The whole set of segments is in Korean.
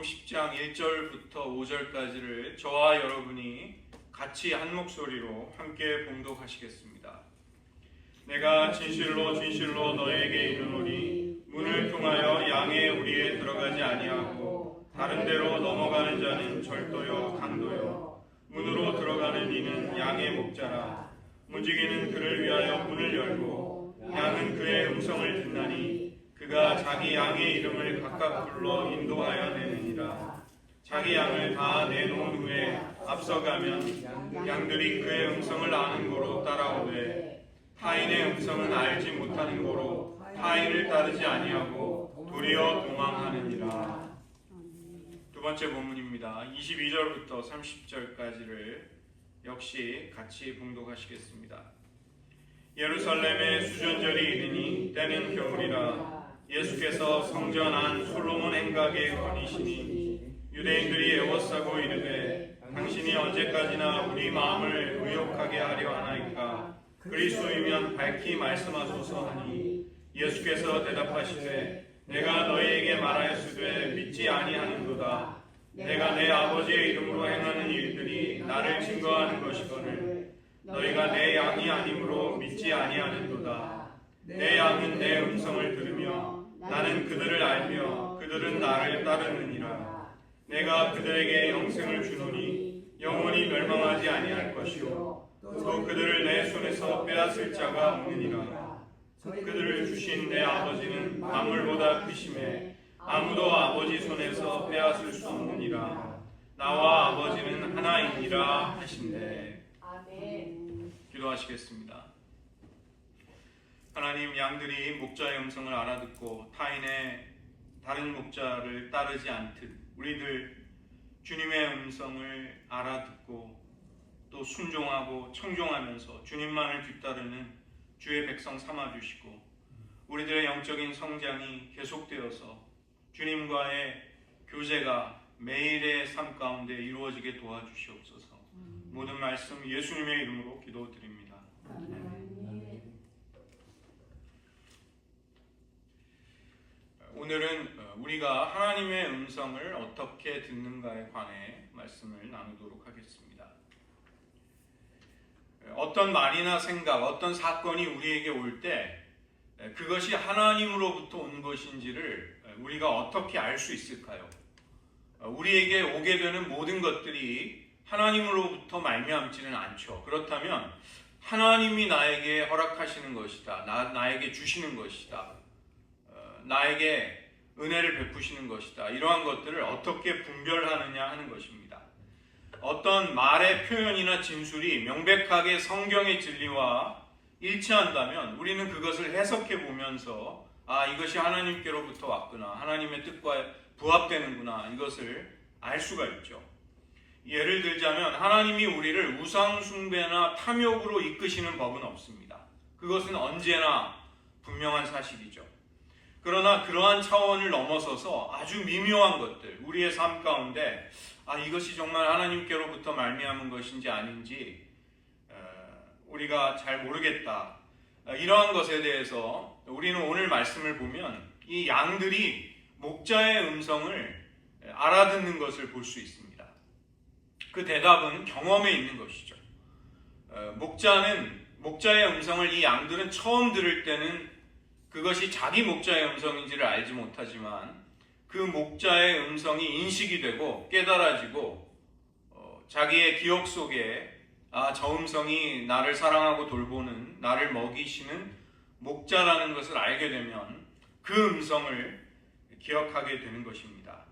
마태복음 10장 1절부터 5절까지를 저와 여러분이 같이 한 목소리로 함께 봉독하시겠습니다. 내가 진실로 진실로 너에게 이르노니 문을 통하여 양의 우리에 들어가지 아니하고 다른 데로 넘어가는 자는 절도요 강도요 문으로 들어가는 이는 양의 목자라. 문지기는 그를 위하여 문을 열고 양은 그의 음성을 듣나니 그가 자기 양의 이름을 각각 불러 인도하여 내느니라. 자기 양을 다 내놓은 후에 앞서가면 양들이 그의 음성을 아는 고로 따라오되 타인의 음성은 알지 못하는 고로 타인을 따르지 아니하고 도리어 도망하느니라. 두 번째 본문입니다. 22절부터 30절까지를 역시 같이 봉독하시겠습니다. 예루살렘에 수전절이 이르니 때는 겨울이라. 예수께서 성전 안 솔로몬 행각에 거니시니 유대인들이 애워싸고 이르되 당신이 언제까지나 우리 마음을 의욕하게 하려 하나이까? 그리스도이면 밝히 말씀하소서 하니 예수께서 대답하시되 내가 너희에게 말하였으되 믿지 아니하는도다. 내가 내 아버지의 이름으로 행하는 일들이 나를 증거하는 것이거늘 너희가 내 양이 아니므로 믿지 아니하는도다. 내 양은 내 음성을 들으며 나는 그들을 알며 그들은 나를 따르느니라. 내가 그들에게 영생을 주노니 영원히 멸망하지 아니할 것이요 또 그들을 내 손에서 빼앗을 자가 없느니라. 그들을 주신 내 아버지는 만물보다 크심에 아무도 아버지 손에서 빼앗을 수 없느니라. 나와 아버지는 하나이니라 하신대. 아멘. 기도하시겠습니다. 하나님, 양들이 목자의 음성을 알아듣고 타인의 다른 목자를 따르지 않듯 우리들 주님의 음성을 알아듣고 또 순종하고 청종하면서 주님만을 뒤따르는 주의 백성 삼아주시고 우리들의 영적인 성장이 계속되어서 주님과의 교제가 매일의 삶 가운데 이루어지게 도와주시옵소서. 모든 말씀 예수님의 이름으로 기도드립니다. 오늘은 우리가 하나님의 음성을 어떻게 듣는가에 관해 말씀을 나누도록 하겠습니다. 어떤 말이나 생각, 어떤 사건이 우리에게 올 때 그것이 하나님으로부터 온 것인지를 우리가 어떻게 알 수 있을까요? 우리에게 오게 되는 모든 것들이 하나님으로부터 말미암지는 않죠. 그렇다면 하나님이 나에게 허락하시는 것이다, 나에게 주시는 것이다, 나에게 은혜를 베푸시는 것이다, 이러한 것들을 어떻게 분별하느냐 하는 것입니다. 어떤 말의 표현이나 진술이 명백하게 성경의 진리와 일치한다면 우리는 그것을 해석해 보면서 이것이 하나님께로부터 왔구나, 하나님의 뜻과 부합되는구나, 이것을 알 수가 있죠. 예를 들자면 하나님이 우리를 우상 숭배나 탐욕으로 이끄시는 법은 없습니다. 그것은 언제나 분명한 사실이죠. 그러나 그러한 차원을 넘어서서 아주 미묘한 것들, 우리의 삶 가운데 이것이 정말 하나님께로부터 말미암은 것인지 아닌지 우리가 잘 모르겠다, 이러한 것에 대해서 우리는 오늘 말씀을 보면 이 양들이 목자의 음성을 알아듣는 것을 볼 수 있습니다. 그 대답은 경험에 있는 것이죠. 목자의 음성을 이 양들은 처음 들을 때는 그것이 자기 목자의 음성인지를 알지 못하지만 그 목자의 음성이 인식이 되고 깨달아지고 자기의 기억 속에 저 음성이 나를 사랑하고 돌보는, 나를 먹이시는 목자라는 것을 알게 되면 그 음성을 기억하게 되는 것입니다.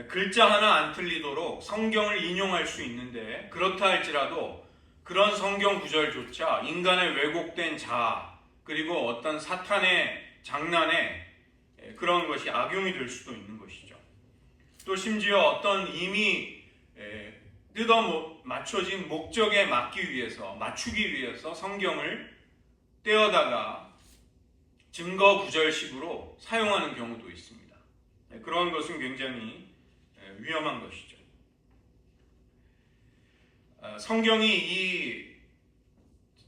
글자 하나 안 틀리도록 성경을 인용할 수 있는데 그렇다 할지라도 그런 성경 구절조차 인간의 왜곡된 자아 그리고 어떤 사탄의 장난에 그런 것이 악용이 될 수도 있는 것이죠. 또 심지어 어떤 이미 뜯어 맞춰진 목적에 맞추기 위해서 성경을 떼어다가 증거 구절식으로 사용하는 경우도 있습니다. 그런 것은 굉장히 위험한 것이죠. 성경이 이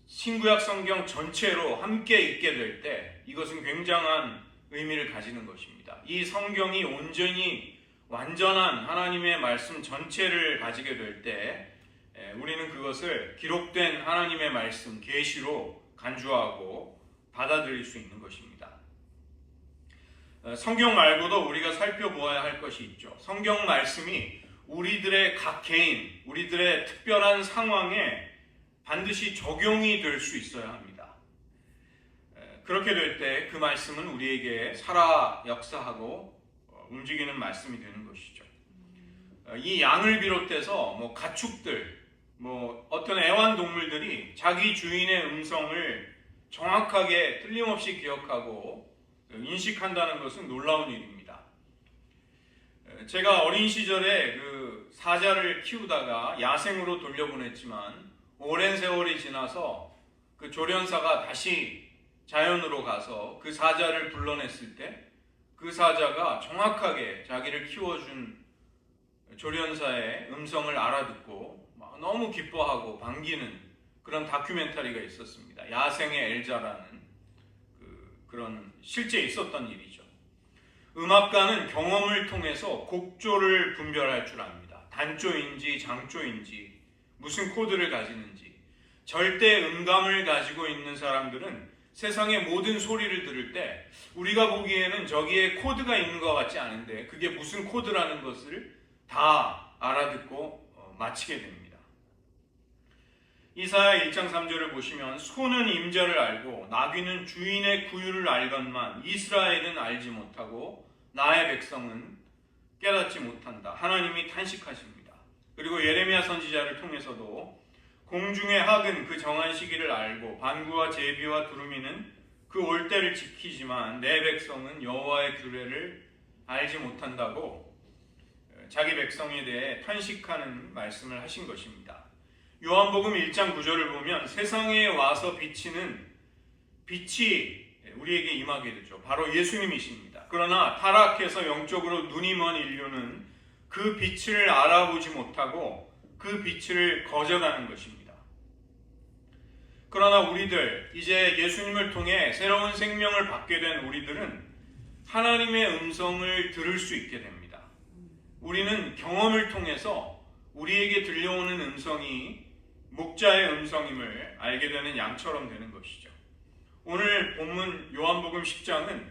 신구약 성경 전체로 함께 읽게 될 때 이것은 굉장한 의미를 가지는 것입니다. 이 성경이 온전히 완전한 하나님의 말씀 전체를 가지게 될 때 우리는 그것을 기록된 하나님의 말씀 계시로 간주하고 받아들일 수 있는 것입니다. 성경 말고도 우리가 살펴보아야 할 것이 있죠. 성경 말씀이 우리들의 각 개인, 우리들의 특별한 상황에 반드시 적용이 될 수 있어야 합니다. 그렇게 될 때 그 말씀은 우리에게 살아 역사하고 움직이는 말씀이 되는 것이죠. 이 양을 비롯해서 가축들, 어떤 애완동물들이 자기 주인의 음성을 정확하게 틀림없이 기억하고 인식한다는 것은 놀라운 일입니다. 제가 어린 시절에 그 사자를 키우다가 야생으로 돌려보냈지만 오랜 세월이 지나서 그 조련사가 다시 자연으로 가서 그 사자를 불러냈을 때 그 사자가 정확하게 자기를 키워준 조련사의 음성을 알아듣고 너무 기뻐하고 반기는 그런 다큐멘터리가 있었습니다. 야생의 엘자라는 그런 실제 있었던 일이죠. 음악가는 경험을 통해서 곡조를 분별할 줄 압니다. 단조인지 장조인지 무슨 코드를 가지는지. 절대 음감을 가지고 있는 사람들은 세상의 모든 소리를 들을 때 우리가 보기에는 저기에 코드가 있는 것 같지 않은데 그게 무슨 코드라는 것을 다 알아듣고 마치게 됩니다. 이사야 1장 3절을 보시면 소는 임자를 알고 나귀는 주인의 구유를 알건만 이스라엘은 알지 못하고 나의 백성은 깨닫지 못한다. 하나님이 탄식하십니다. 그리고 예레미야 선지자를 통해서도 공중의 학은 그 정한 시기를 알고 반구와 제비와 두루미는 그 올 때를 지키지만 내 백성은 여호와의 규례를 알지 못한다고 자기 백성에 대해 탄식하는 말씀을 하신 것입니다. 요한복음 1장 9절을 보면 세상에 와서 비치는 빛이 우리에게 임하게 되죠. 바로 예수님이십니다. 그러나 타락해서 영적으로 눈이 먼 인류는 그 빛을 알아보지 못하고 그 빛을 거절하는 것입니다. 그러나 우리들, 이제 예수님을 통해 새로운 생명을 받게 된 우리들은 하나님의 음성을 들을 수 있게 됩니다. 우리는 경험을 통해서 우리에게 들려오는 음성이 목자의 음성임을 알게 되는 양처럼 되는 것이죠. 오늘 본문 요한복음 10장은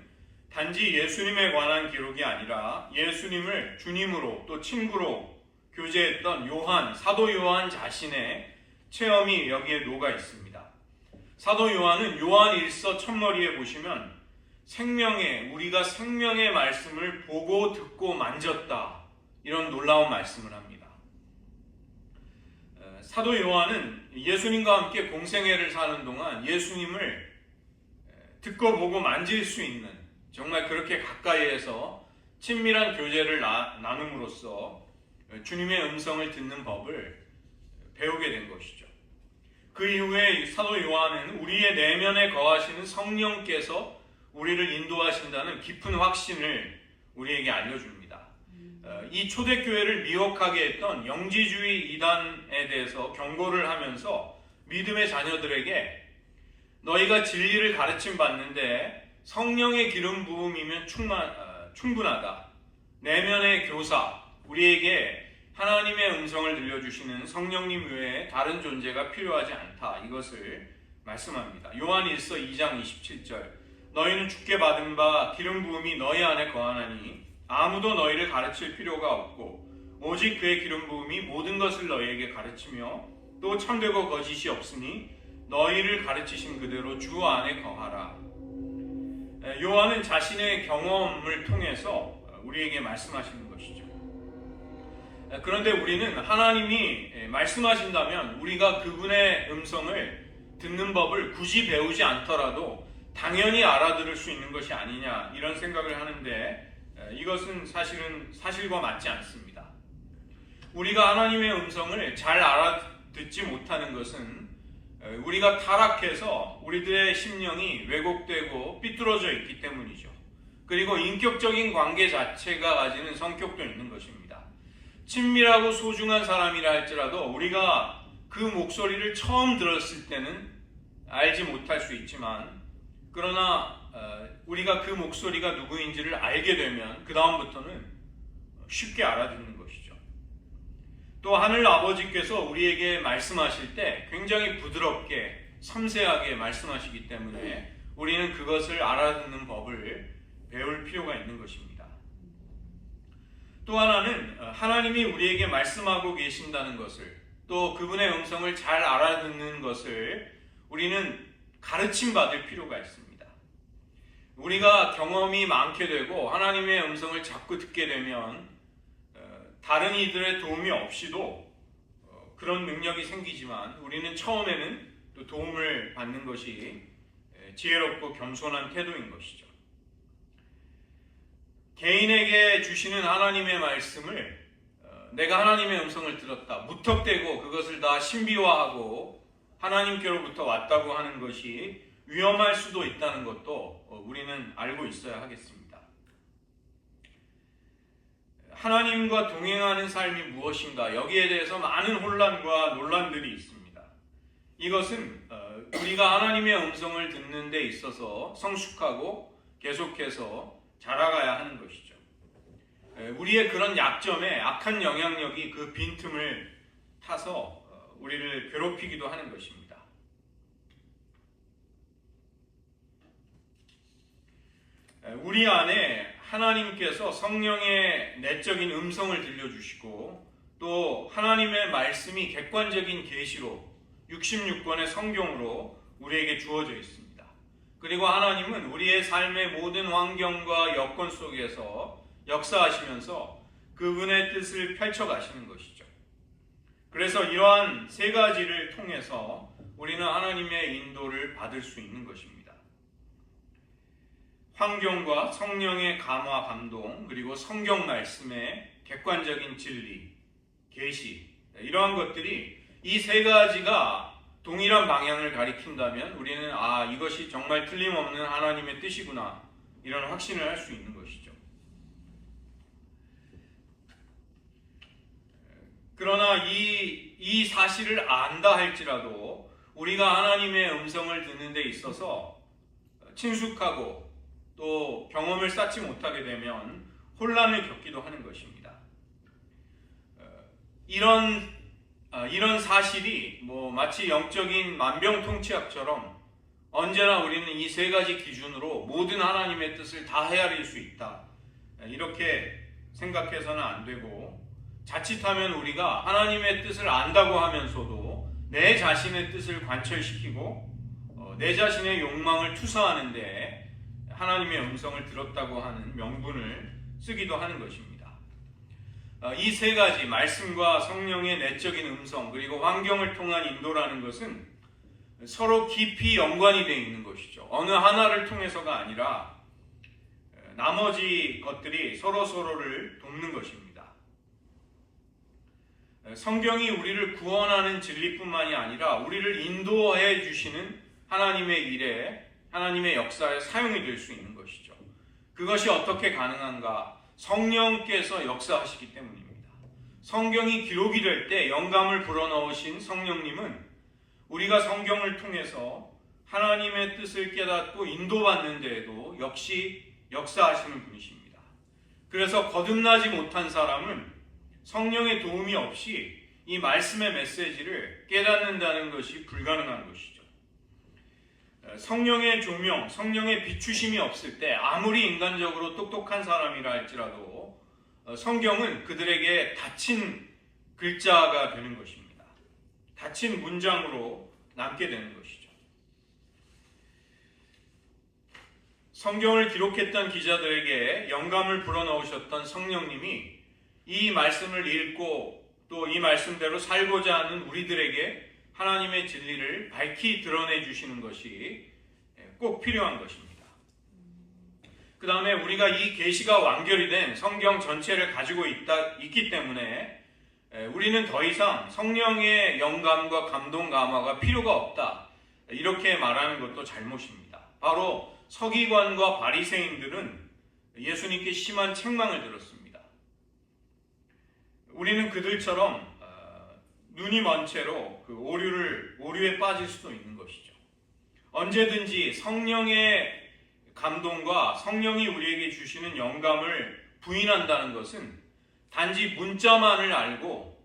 단지 예수님에 관한 기록이 아니라 예수님을 주님으로 또 친구로 교제했던 사도 요한 자신의 체험이 여기에 녹아 있습니다. 사도 요한은 요한 1서 첫머리에 보시면 우리가 생명의 말씀을 보고 듣고 만졌다, 이런 놀라운 말씀을 합니다. 사도 요한은 예수님과 함께 공생애를 사는 동안 예수님을 듣고 보고 만질 수 있는, 정말 그렇게 가까이에서 친밀한 교제를 나눔으로써 주님의 음성을 듣는 법을 배우게 된 것이죠. 그 이후에 사도 요한은 우리의 내면에 거하시는 성령께서 우리를 인도하신다는 깊은 확신을 우리에게 알려줍니다. 이 초대교회를 미혹하게 했던 영지주의 이단에 대해서 경고를 하면서 믿음의 자녀들에게 너희가 진리를 가르침 받는데 성령의 기름 부음이면 충분하다. 내면의 교사, 우리에게 하나님의 음성을 들려주시는 성령님 외에 다른 존재가 필요하지 않다. 이것을 말씀합니다. 요한 1서 2장 27절 너희는 주께 받은 바 기름 부음이 너희 안에 거하나니 아무도 너희를 가르칠 필요가 없고 오직 그의 기름 부음이 모든 것을 너희에게 가르치며 또 참되고 거짓이 없으니 너희를 가르치신 그대로 주 안에 거하라. 요한은 자신의 경험을 통해서 우리에게 말씀하시는 것이죠. 그런데 우리는 하나님이 말씀하신다면 우리가 그분의 음성을 듣는 법을 굳이 배우지 않더라도 당연히 알아들을 수 있는 것이 아니냐, 이런 생각을 하는데 이것은 사실은 사실과 맞지 않습니다. 우리가 하나님의 음성을 잘 알아듣지 못하는 것은 우리가 타락해서 우리들의 심령이 왜곡되고 삐뚤어져 있기 때문이죠. 그리고 인격적인 관계 자체가 가지는 성격도 있는 것입니다. 친밀하고 소중한 사람이라 할지라도 우리가 그 목소리를 처음 들었을 때는 알지 못할 수 있지만, 그러나 우리가 그 목소리가 누구인지를 알게 되면 그 다음부터는 쉽게 알아듣는 것이죠. 또 하늘 아버지께서 우리에게 말씀하실 때 굉장히 부드럽게 섬세하게 말씀하시기 때문에 우리는 그것을 알아듣는 법을 배울 필요가 있는 것입니다. 또 하나는 하나님이 우리에게 말씀하고 계신다는 것을, 또 그분의 음성을 잘 알아듣는 것을 우리는 가르침 받을 필요가 있습니다. 우리가 경험이 많게 되고 하나님의 음성을 자꾸 듣게 되면 다른 이들의 도움이 없이도 그런 능력이 생기지만 우리는 처음에는 또 도움을 받는 것이 지혜롭고 겸손한 태도인 것이죠. 개인에게 주시는 하나님의 말씀을 내가 하나님의 음성을 들었다, 무턱대고 그것을 다 신비화하고 하나님께로부터 왔다고 하는 것이 위험할 수도 있다는 것도 우리는 알고 있어야 하겠습니다. 하나님과 동행하는 삶이 무엇인가, 여기에 대해서 많은 혼란과 논란들이 있습니다. 이것은 우리가 하나님의 음성을 듣는 데 있어서 성숙하고 계속해서 자라가야 하는 것이죠. 우리의 그런 약점에 악한 영향력이 그 빈틈을 타서 우리를 괴롭히기도 하는 것입니다. 우리 안에 하나님께서 성령의 내적인 음성을 들려주시고 또 하나님의 말씀이 객관적인 계시로 66권의 성경으로 우리에게 주어져 있습니다. 그리고 하나님은 우리의 삶의 모든 환경과 여건 속에서 역사하시면서 그분의 뜻을 펼쳐가시는 것이죠. 그래서 이러한 세 가지를 통해서 우리는 하나님의 인도를 받을 수 있는 것입니다. 환경과 성령의 감화 감동, 그리고 성경 말씀의 객관적인 진리, 계시, 이러한 것들이 이 세 가지가 동일한 방향을 가리킨다면 우리는 이것이 정말 틀림없는 하나님의 뜻이구나, 이런 확신을 할 수 있는 것이죠. 그러나 이 사실을 안다 할지라도 우리가 하나님의 음성을 듣는 데 있어서 친숙하고 또 경험을 쌓지 못하게 되면 혼란을 겪기도 하는 것입니다. 이런 사실이 마치 영적인 만병통치약처럼 언제나 우리는 이 세 가지 기준으로 모든 하나님의 뜻을 다 헤아릴 수 있다, 이렇게 생각해서는 안 되고, 자칫하면 우리가 하나님의 뜻을 안다고 하면서도 내 자신의 뜻을 관철시키고 내 자신의 욕망을 투사하는데 하나님의 음성을 들었다고 하는 명분을 쓰기도 하는 것입니다. 이 세 가지, 말씀과 성령의 내적인 음성, 그리고 환경을 통한 인도라는 것은 서로 깊이 연관이 되어 있는 것이죠. 어느 하나를 통해서가 아니라 나머지 것들이 서로를 돕는 것입니다. 성경이 우리를 구원하는 진리뿐만이 아니라 우리를 인도해 주시는 하나님의 일에, 하나님의 역사에 사용이 될 수 있는 것이죠. 그것이 어떻게 가능한가? 성령께서 역사하시기 때문입니다. 성경이 기록이 될 때 영감을 불어넣으신 성령님은 우리가 성경을 통해서 하나님의 뜻을 깨닫고 인도받는 데에도 역시 역사하시는 분이십니다. 그래서 거듭나지 못한 사람은 성령의 도움이 없이 이 말씀의 메시지를 깨닫는다는 것이 불가능한 것이죠. 성령의 조명, 성령의 비추심이 없을 때 아무리 인간적으로 똑똑한 사람이라 할지라도 성경은 그들에게 닫힌 글자가 되는 것입니다. 닫힌 문장으로 남게 되는 것이죠. 성경을 기록했던 기자들에게 영감을 불어넣으셨던 성령님이 이 말씀을 읽고 또 이 말씀대로 살고자 하는 우리들에게 하나님의 진리를 밝히 드러내 주시는 것이 꼭 필요한 것입니다. 그 다음에 우리가 이 계시가 완결이 된 성경 전체를 가지고 있기 때문에 우리는 더 이상 성령의 영감과 감동 감화가 필요가 없다, 이렇게 말하는 것도 잘못입니다. 바로 서기관과 바리새인들은 예수님께 심한 책망을 들었습니다. 우리는 그들처럼 눈이 먼 채로 그 오류에 빠질 수도 있는 것이죠. 언제든지 성령의 감동과 성령이 우리에게 주시는 영감을 부인한다는 것은 단지 문자만을 알고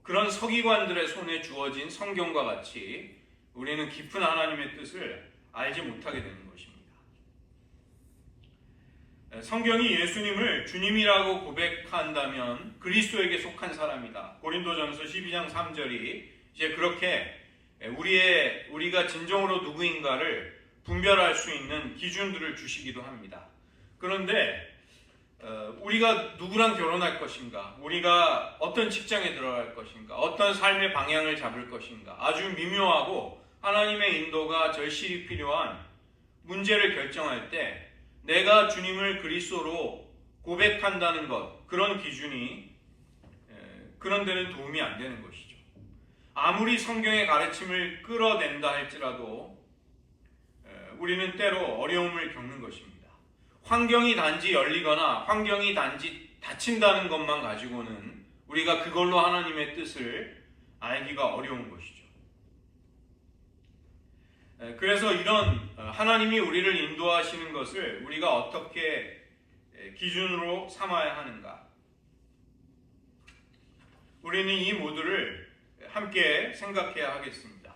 그런 서기관들의 손에 주어진 성경과 같이 우리는 깊은 하나님의 뜻을 알지 못하게 되는 것입니다. 성경이 예수님을 주님이라고 고백한다면 그리스도에게 속한 사람이다. 고린도전서 12장 3절이 이제 그렇게 우리가 진정으로 누구인가를 분별할 수 있는 기준들을 주시기도 합니다. 그런데 우리가 누구랑 결혼할 것인가, 우리가 어떤 직장에 들어갈 것인가, 어떤 삶의 방향을 잡을 것인가, 아주 미묘하고 하나님의 인도가 절실히 필요한 문제를 결정할 때 내가 주님을 그리스도로 고백한다는 것, 그런 기준이 그런 데는 도움이 안 되는 것이죠. 아무리 성경의 가르침을 끌어낸다 할지라도 우리는 때로 어려움을 겪는 것입니다. 환경이 단지 열리거나 환경이 단지 닫힌다는 것만 가지고는 우리가 그걸로 하나님의 뜻을 알기가 어려운 것이죠. 그래서 이런 하나님이 우리를 인도하시는 것을 우리가 어떻게 기준으로 삼아야 하는가? 우리는 이 모두를 함께 생각해야 하겠습니다.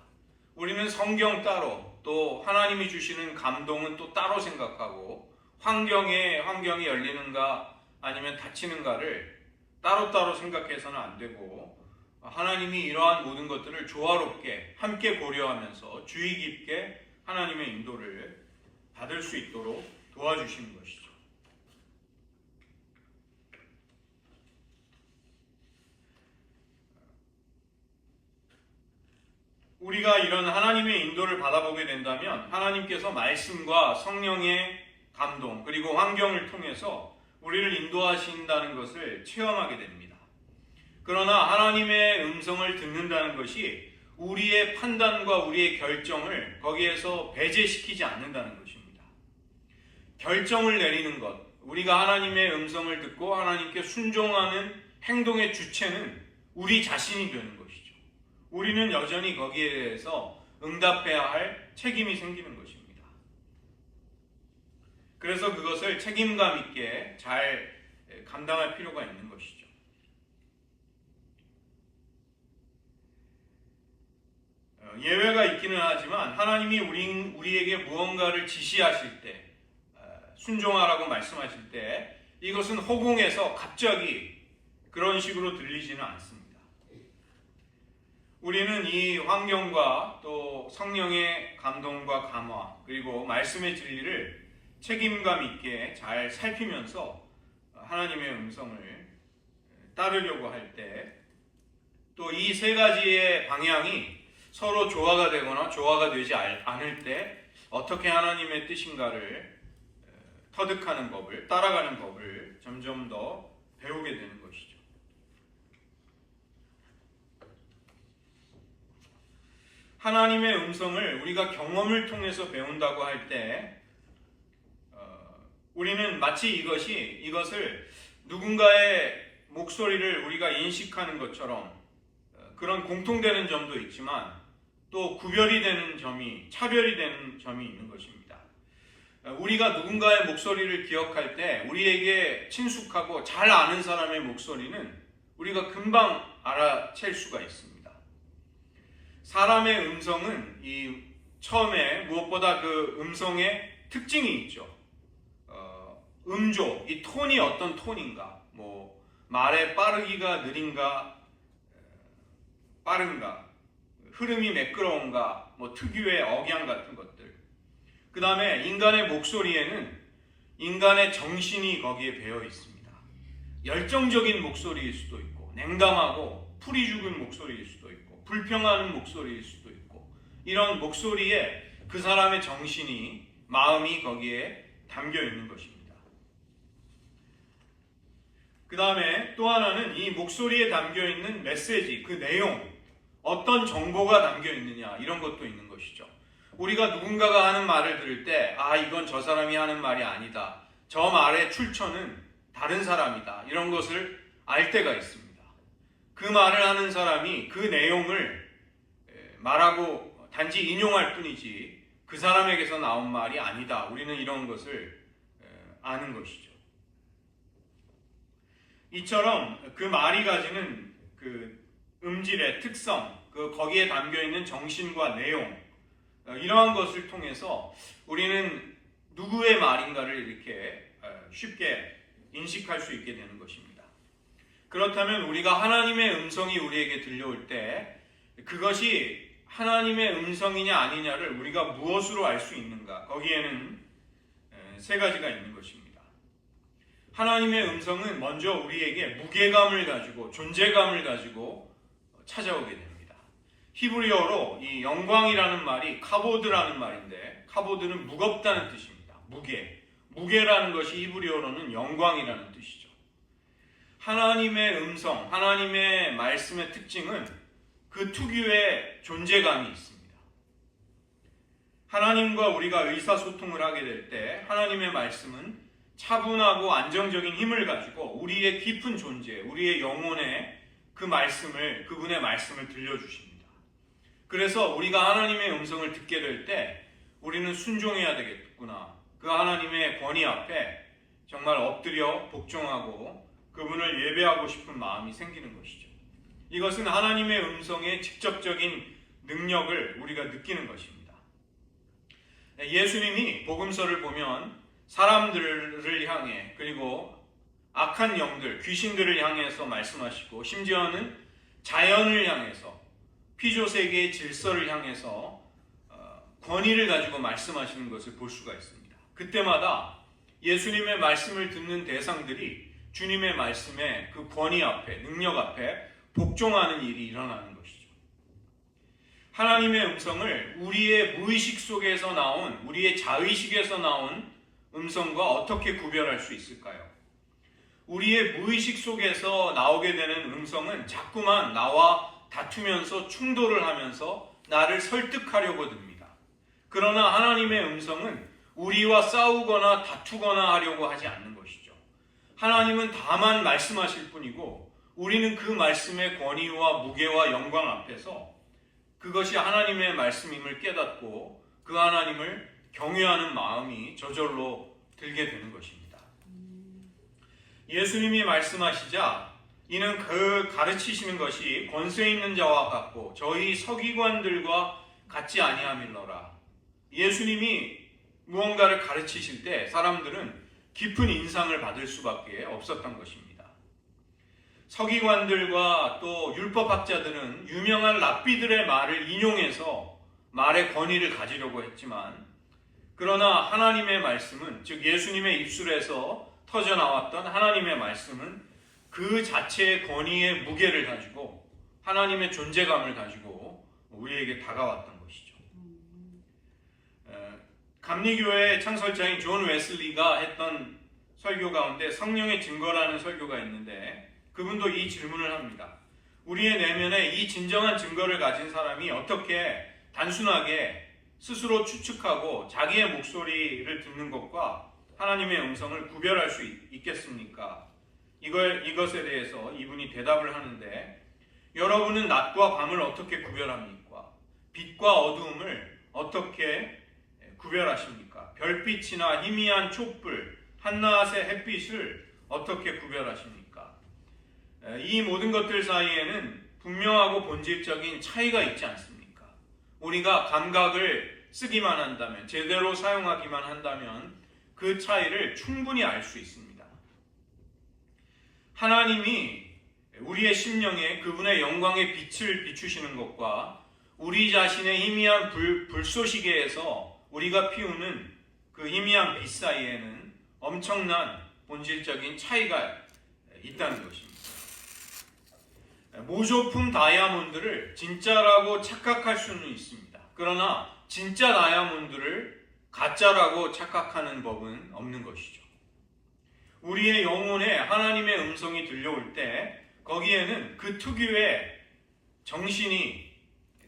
우리는 성경 따로, 또 하나님이 주시는 감동은 또 따로 생각하고 환경이 열리는가 아니면 닫히는가를 따로따로 생각해서는 안 되고 하나님이 이러한 모든 것들을 조화롭게 함께 고려하면서 주의 깊게 하나님의 인도를 받을 수 있도록 도와주시는 것이죠. 우리가 이런 하나님의 인도를 받아보게 된다면 하나님께서 말씀과 성령의 감동 그리고 환경을 통해서 우리를 인도하신다는 것을 체험하게 됩니다. 그러나 하나님의 음성을 듣는다는 것이 우리의 판단과 우리의 결정을 거기에서 배제시키지 않는다는 것입니다. 결정을 내리는 것, 우리가 하나님의 음성을 듣고 하나님께 순종하는 행동의 주체는 우리 자신이 되는 것이죠. 우리는 여전히 거기에 대해서 응답해야 할 책임이 생기는 것입니다. 그래서 그것을 책임감 있게 잘 감당할 필요가 있는 것이죠. 예외가 있기는 하지만 하나님이 우리에게 무언가를 지시하실 때, 순종하라고 말씀하실 때 이것은 허공에서 갑자기 그런 식으로 들리지는 않습니다. 우리는 이 환경과 또 성령의 감동과 감화 그리고 말씀의 진리를 책임감 있게 잘 살피면서 하나님의 음성을 따르려고 할 때 또 이 세 가지의 방향이 서로 조화가 되거나 조화가 되지 않을 때 어떻게 하나님의 뜻인가를 터득하는 법을, 따라가는 법을 점점 더 배우게 되는 것이죠. 하나님의 음성을 우리가 경험을 통해서 배운다고 할 때 우리는 마치 이것을 누군가의 목소리를 우리가 인식하는 것처럼 그런 공통되는 점도 있지만 또 구별이 되는 점이, 차별이 되는 점이 있는 것입니다. 우리가 누군가의 목소리를 기억할 때 우리에게 친숙하고 잘 아는 사람의 목소리는 우리가 금방 알아챌 수가 있습니다. 사람의 음성은 처음에 무엇보다 그 음성의 특징이 있죠. 음조, 이 톤이 어떤 톤인가, 말의 빠르기가 느린가, 빠른가, 흐름이 매끄러운가, 특유의 억양 같은 것들. 그 다음에 인간의 목소리에는 인간의 정신이 거기에 배어 있습니다. 열정적인 목소리일 수도 있고, 냉담하고 풀이 죽은 목소리일 수도 있고, 불평하는 목소리일 수도 있고, 이런 목소리에 그 사람의 정신이, 마음이 거기에 담겨 있는 것입니다. 그 다음에 또 하나는 이 목소리에 담겨 있는 메시지, 그 내용, 어떤 정보가 담겨 있느냐, 이런 것도 있는 것이죠. 우리가 누군가가 하는 말을 들을 때 이건 저 사람이 하는 말이 아니다, 저 말의 출처는 다른 사람이다, 이런 것을 알 때가 있습니다. 그 말을 하는 사람이 그 내용을 말하고 단지 인용할 뿐이지 그 사람에게서 나온 말이 아니다, 우리는 이런 것을 아는 것이죠. 이처럼 그 말이 가지는 그 음질의 특성, 거기에 담겨 있는 정신과 내용, 이러한 것을 통해서 우리는 누구의 말인가를 이렇게 쉽게 인식할 수 있게 되는 것입니다. 그렇다면 우리가 하나님의 음성이 우리에게 들려올 때 그것이 하나님의 음성이냐 아니냐를 우리가 무엇으로 알 수 있는가? 거기에는 세 가지가 있는 것입니다. 하나님의 음성은 먼저 우리에게 무게감을 가지고 존재감을 가지고 찾아오게 됩니다. 히브리어로 이 영광이라는 말이 카보드라는 말인데, 카보드는 무겁다는 뜻입니다. 무게라는 것이 히브리어로는 영광이라는 뜻이죠. 하나님의 음성, 하나님의 말씀의 특징은 그 특유의 존재감이 있습니다. 하나님과 우리가 의사소통을 하게 될 때 하나님의 말씀은 차분하고 안정적인 힘을 가지고 우리의 깊은 존재, 우리의 영혼에 그분의 말씀을 들려주십니다. 그래서 우리가 하나님의 음성을 듣게 될 때 우리는 순종해야 되겠구나. 그 하나님의 권위 앞에 정말 엎드려 복종하고 그분을 예배하고 싶은 마음이 생기는 것이죠. 이것은 하나님의 음성의 직접적인 능력을 우리가 느끼는 것입니다. 예수님이 복음서를 보면 사람들을 향해, 그리고 악한 영들, 귀신들을 향해서 말씀하시고 심지어는 자연을 향해서, 피조세계의 질서를 향해서 권위를 가지고 말씀하시는 것을 볼 수가 있습니다. 그때마다 예수님의 말씀을 듣는 대상들이 주님의 말씀에 그 권위 앞에, 능력 앞에 복종하는 일이 일어나는 것이죠. 하나님의 음성을 우리의 무의식 속에서 나온, 우리의 자의식에서 나온 음성과 어떻게 구별할 수 있을까요? 우리의 무의식 속에서 나오게 되는 음성은 자꾸만 나와 다투면서 충돌을 하면서 나를 설득하려고 듭니다. 그러나 하나님의 음성은 우리와 싸우거나 다투거나 하려고 하지 않는 것이죠. 하나님은 다만 말씀하실 뿐이고 우리는 그 말씀의 권위와 무게와 영광 앞에서 그것이 하나님의 말씀임을 깨닫고 그 하나님을 경외하는 마음이 저절로 들게 되는 것입니다. 예수님이 말씀하시자 이는 그 가르치시는 것이 권세 있는 자와 같고 저희 서기관들과 같지 아니함일러라. 예수님이 무언가를 가르치실 때 사람들은 깊은 인상을 받을 수밖에 없었던 것입니다. 서기관들과 또 율법학자들은 유명한 랍비들의 말을 인용해서 말의 권위를 가지려고 했지만, 그러나 하나님의 말씀은, 즉 예수님의 입술에서 터져나왔던 하나님의 말씀은 그 자체의 권위의 무게를 가지고 하나님의 존재감을 가지고 우리에게 다가왔던 것이죠. 감리교회 창설자인 존 웨슬리가 했던 설교 가운데 성령의 증거라는 설교가 있는데 그분도 이 질문을 합니다. 우리의 내면에 이 진정한 증거를 가진 사람이 어떻게 단순하게 스스로 추측하고 자기의 목소리를 듣는 것과 하나님의 음성을 구별할 수 있겠습니까? 이것에 대해서 이분이 대답을 하는데, 여러분은 낮과 밤을 어떻게 구별합니까? 빛과 어두움을 어떻게 구별하십니까? 별빛이나 희미한 촛불, 한낮의 햇빛을 어떻게 구별하십니까? 이 모든 것들 사이에는 분명하고 본질적인 차이가 있지 않습니까? 우리가 감각을 쓰기만 한다면, 제대로 사용하기만 한다면 그 차이를 충분히 알 수 있습니다. 하나님이 우리의 심령에 그분의 영광의 빛을 비추시는 것과 우리 자신의 희미한 불쏘시개에서 우리가 피우는 그 희미한 빛 사이에는 엄청난 본질적인 차이가 있다는 것입니다. 모조품 다이아몬드를 진짜라고 착각할 수는 있습니다. 그러나 진짜 다이아몬드를 가짜라고 착각하는 법은 없는 것이죠. 우리의 영혼에 하나님의 음성이 들려올 때 거기에는 그 특유의 정신이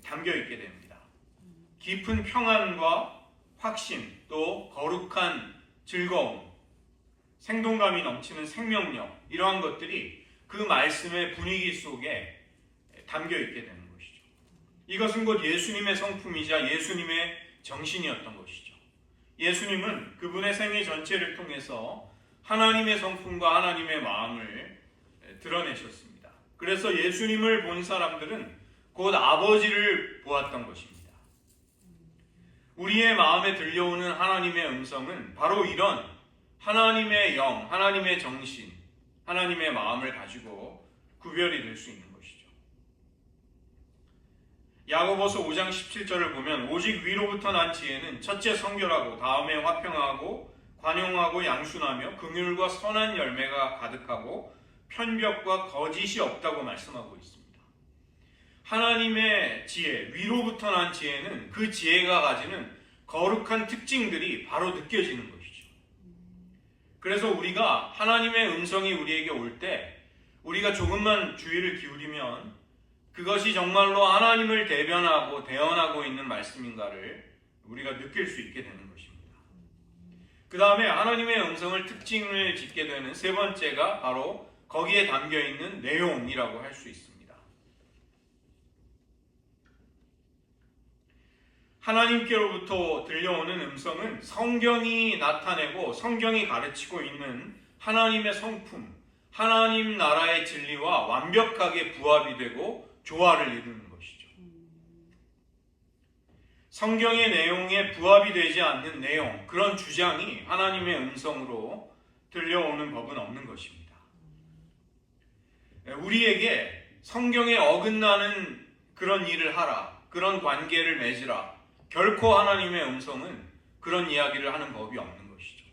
담겨 있게 됩니다. 깊은 평안과 확신, 또 거룩한 즐거움, 생동감이 넘치는 생명력, 이러한 것들이 그 말씀의 분위기 속에 담겨 있게 되는 것이죠. 이것은 곧 예수님의 성품이자 예수님의 정신이었던 것이죠. 예수님은 그분의 생애 전체를 통해서 하나님의 성품과 하나님의 마음을 드러내셨습니다. 그래서 예수님을 본 사람들은 곧 아버지를 보았던 것입니다. 우리의 마음에 들려오는 하나님의 음성은 바로 이런 하나님의 영, 하나님의 정신, 하나님의 마음을 가지고 구별이 될 수 있는 것이죠. 야고보서 5장 17절을 보면 오직 위로부터 난 지혜는 첫째 성결하고 다음에 화평하고 관용하고 양순하며 긍휼과 선한 열매가 가득하고 편벽과 거짓이 없다고 말씀하고 있습니다. 하나님의 지혜, 위로부터 난 지혜는 그 지혜가 가지는 거룩한 특징들이 바로 느껴지는 것이죠. 그래서 우리가 하나님의 음성이 우리에게 올 때 우리가 조금만 주의를 기울이면 그것이 정말로 하나님을 대변하고 대언하고 있는 말씀인가를 우리가 느낄 수 있게 되는 것입니다. 그 다음에 하나님의 음성을 특징을 짓게 되는 세 번째가 바로 거기에 담겨있는 내용이라고 할 수 있습니다. 하나님께로부터 들려오는 음성은 성경이 나타내고 성경이 가르치고 있는 하나님의 성품, 하나님 나라의 진리와 완벽하게 부합이 되고 조화를 이루는 것이죠. 성경의 내용에 부합이 되지 않는 내용, 그런 주장이 하나님의 음성으로 들려오는 법은 없는 것입니다. 우리에게 성경에 어긋나는 그런 일을 하라, 그런 관계를 맺으라, 결코 하나님의 음성은 그런 이야기를 하는 법이 없는 것이죠.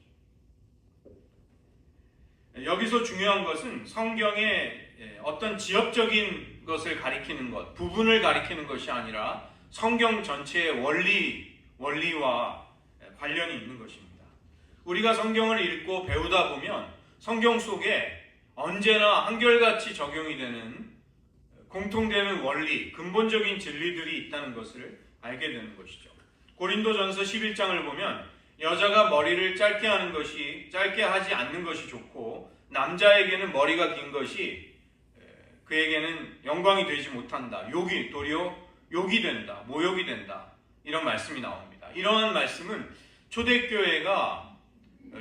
여기서 중요한 것은 성경의 어떤 지역적인 것을 가리키는 것, 부분을 가리키는 것이 아니라 성경 전체의 원리와 관련이 있는 것입니다. 우리가 성경을 읽고 배우다 보면 성경 속에 언제나 한결같이 적용이 되는 공통되는 원리, 근본적인 진리들이 있다는 것을 알게 되는 것이죠. 고린도전서 11장을 보면 여자가 머리를 짧게 하지 않는 것이 좋고 남자에게는 머리가 긴 것이 그에게는 영광이 되지 못한다. 도리어 욕이 된다. 모욕이 된다. 이런 말씀이 나옵니다. 이러한 말씀은 초대교회가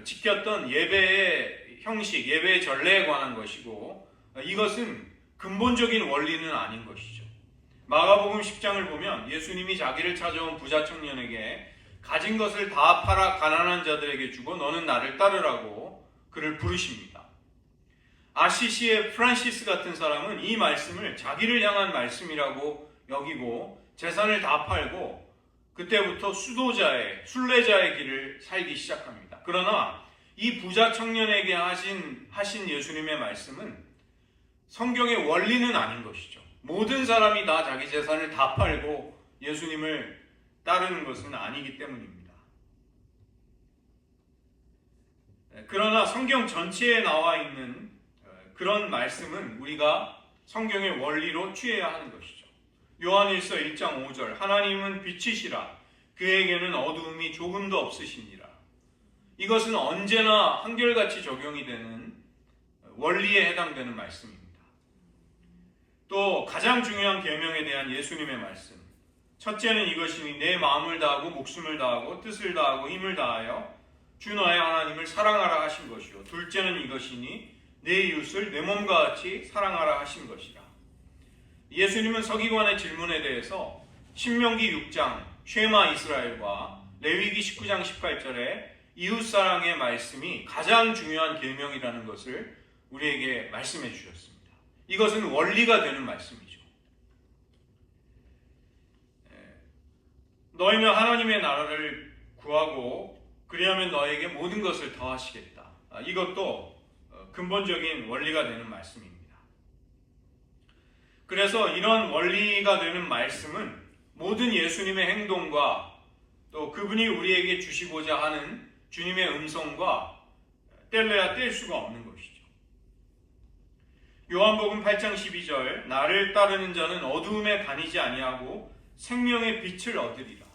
지켰던 예배의 형식, 예배의 전례에 관한 것이고 이것은 근본적인 원리는 아닌 것이죠. 마가복음 10장을 보면 예수님이 자기를 찾아온 부자 청년에게 가진 것을 다 팔아 가난한 자들에게 주고 너는 나를 따르라고 그를 부르십니다. 아시시의 프란시스 같은 사람은 이 말씀을 자기를 향한 말씀이라고 여기고 재산을 다 팔고 그때부터 순례자의 길을 살기 시작합니다. 그러나 이 부자 청년에게 하신 예수님의 말씀은 성경의 원리는 아닌 것이죠. 모든 사람이 다 자기 재산을 다 팔고 예수님을 따르는 것은 아니기 때문입니다. 그러나 성경 전체에 나와 있는 그런 말씀은 우리가 성경의 원리로 취해야 하는 것이죠. 요한일서 1장 5절 하나님은 빛이시라 그에게는 어두움이 조금도 없으시니라. 이것은 언제나 한결같이 적용이 되는 원리에 해당되는 말씀입니다. 또 가장 중요한 계명에 대한 예수님의 말씀. 첫째는 이것이니 내 마음을 다하고 목숨을 다하고 뜻을 다하고 힘을 다하여 주 너의 하나님을 사랑하라 하신 것이요. 둘째는 이것이니 내 이웃을 내 몸과 같이 사랑하라 하신 것이라. 예수님은 서기관의 질문에 대해서 신명기 6장 쉐마 이스라엘과 레위기 19장 18절에 이웃사랑의 말씀이 가장 중요한 계명이라는 것을 우리에게 말씀해 주셨습니다. 이것은 원리가 되는 말씀이죠. 너희는 하나님의 나라를 구하고 그리하면 너에게 모든 것을 더하시겠다. 이것도 근본적인 원리가 되는 말씀입니다. 그래서 이런 원리가 되는 말씀은 모든 예수님의 행동과 또 그분이 우리에게 주시고자 하는 주님의 음성과 뗄래야 뗄 수가 없는 것이죠. 요한복음 8장 12절 나를 따르는 자는 어두움에 다니지 아니하고 생명의 빛을 얻으리라.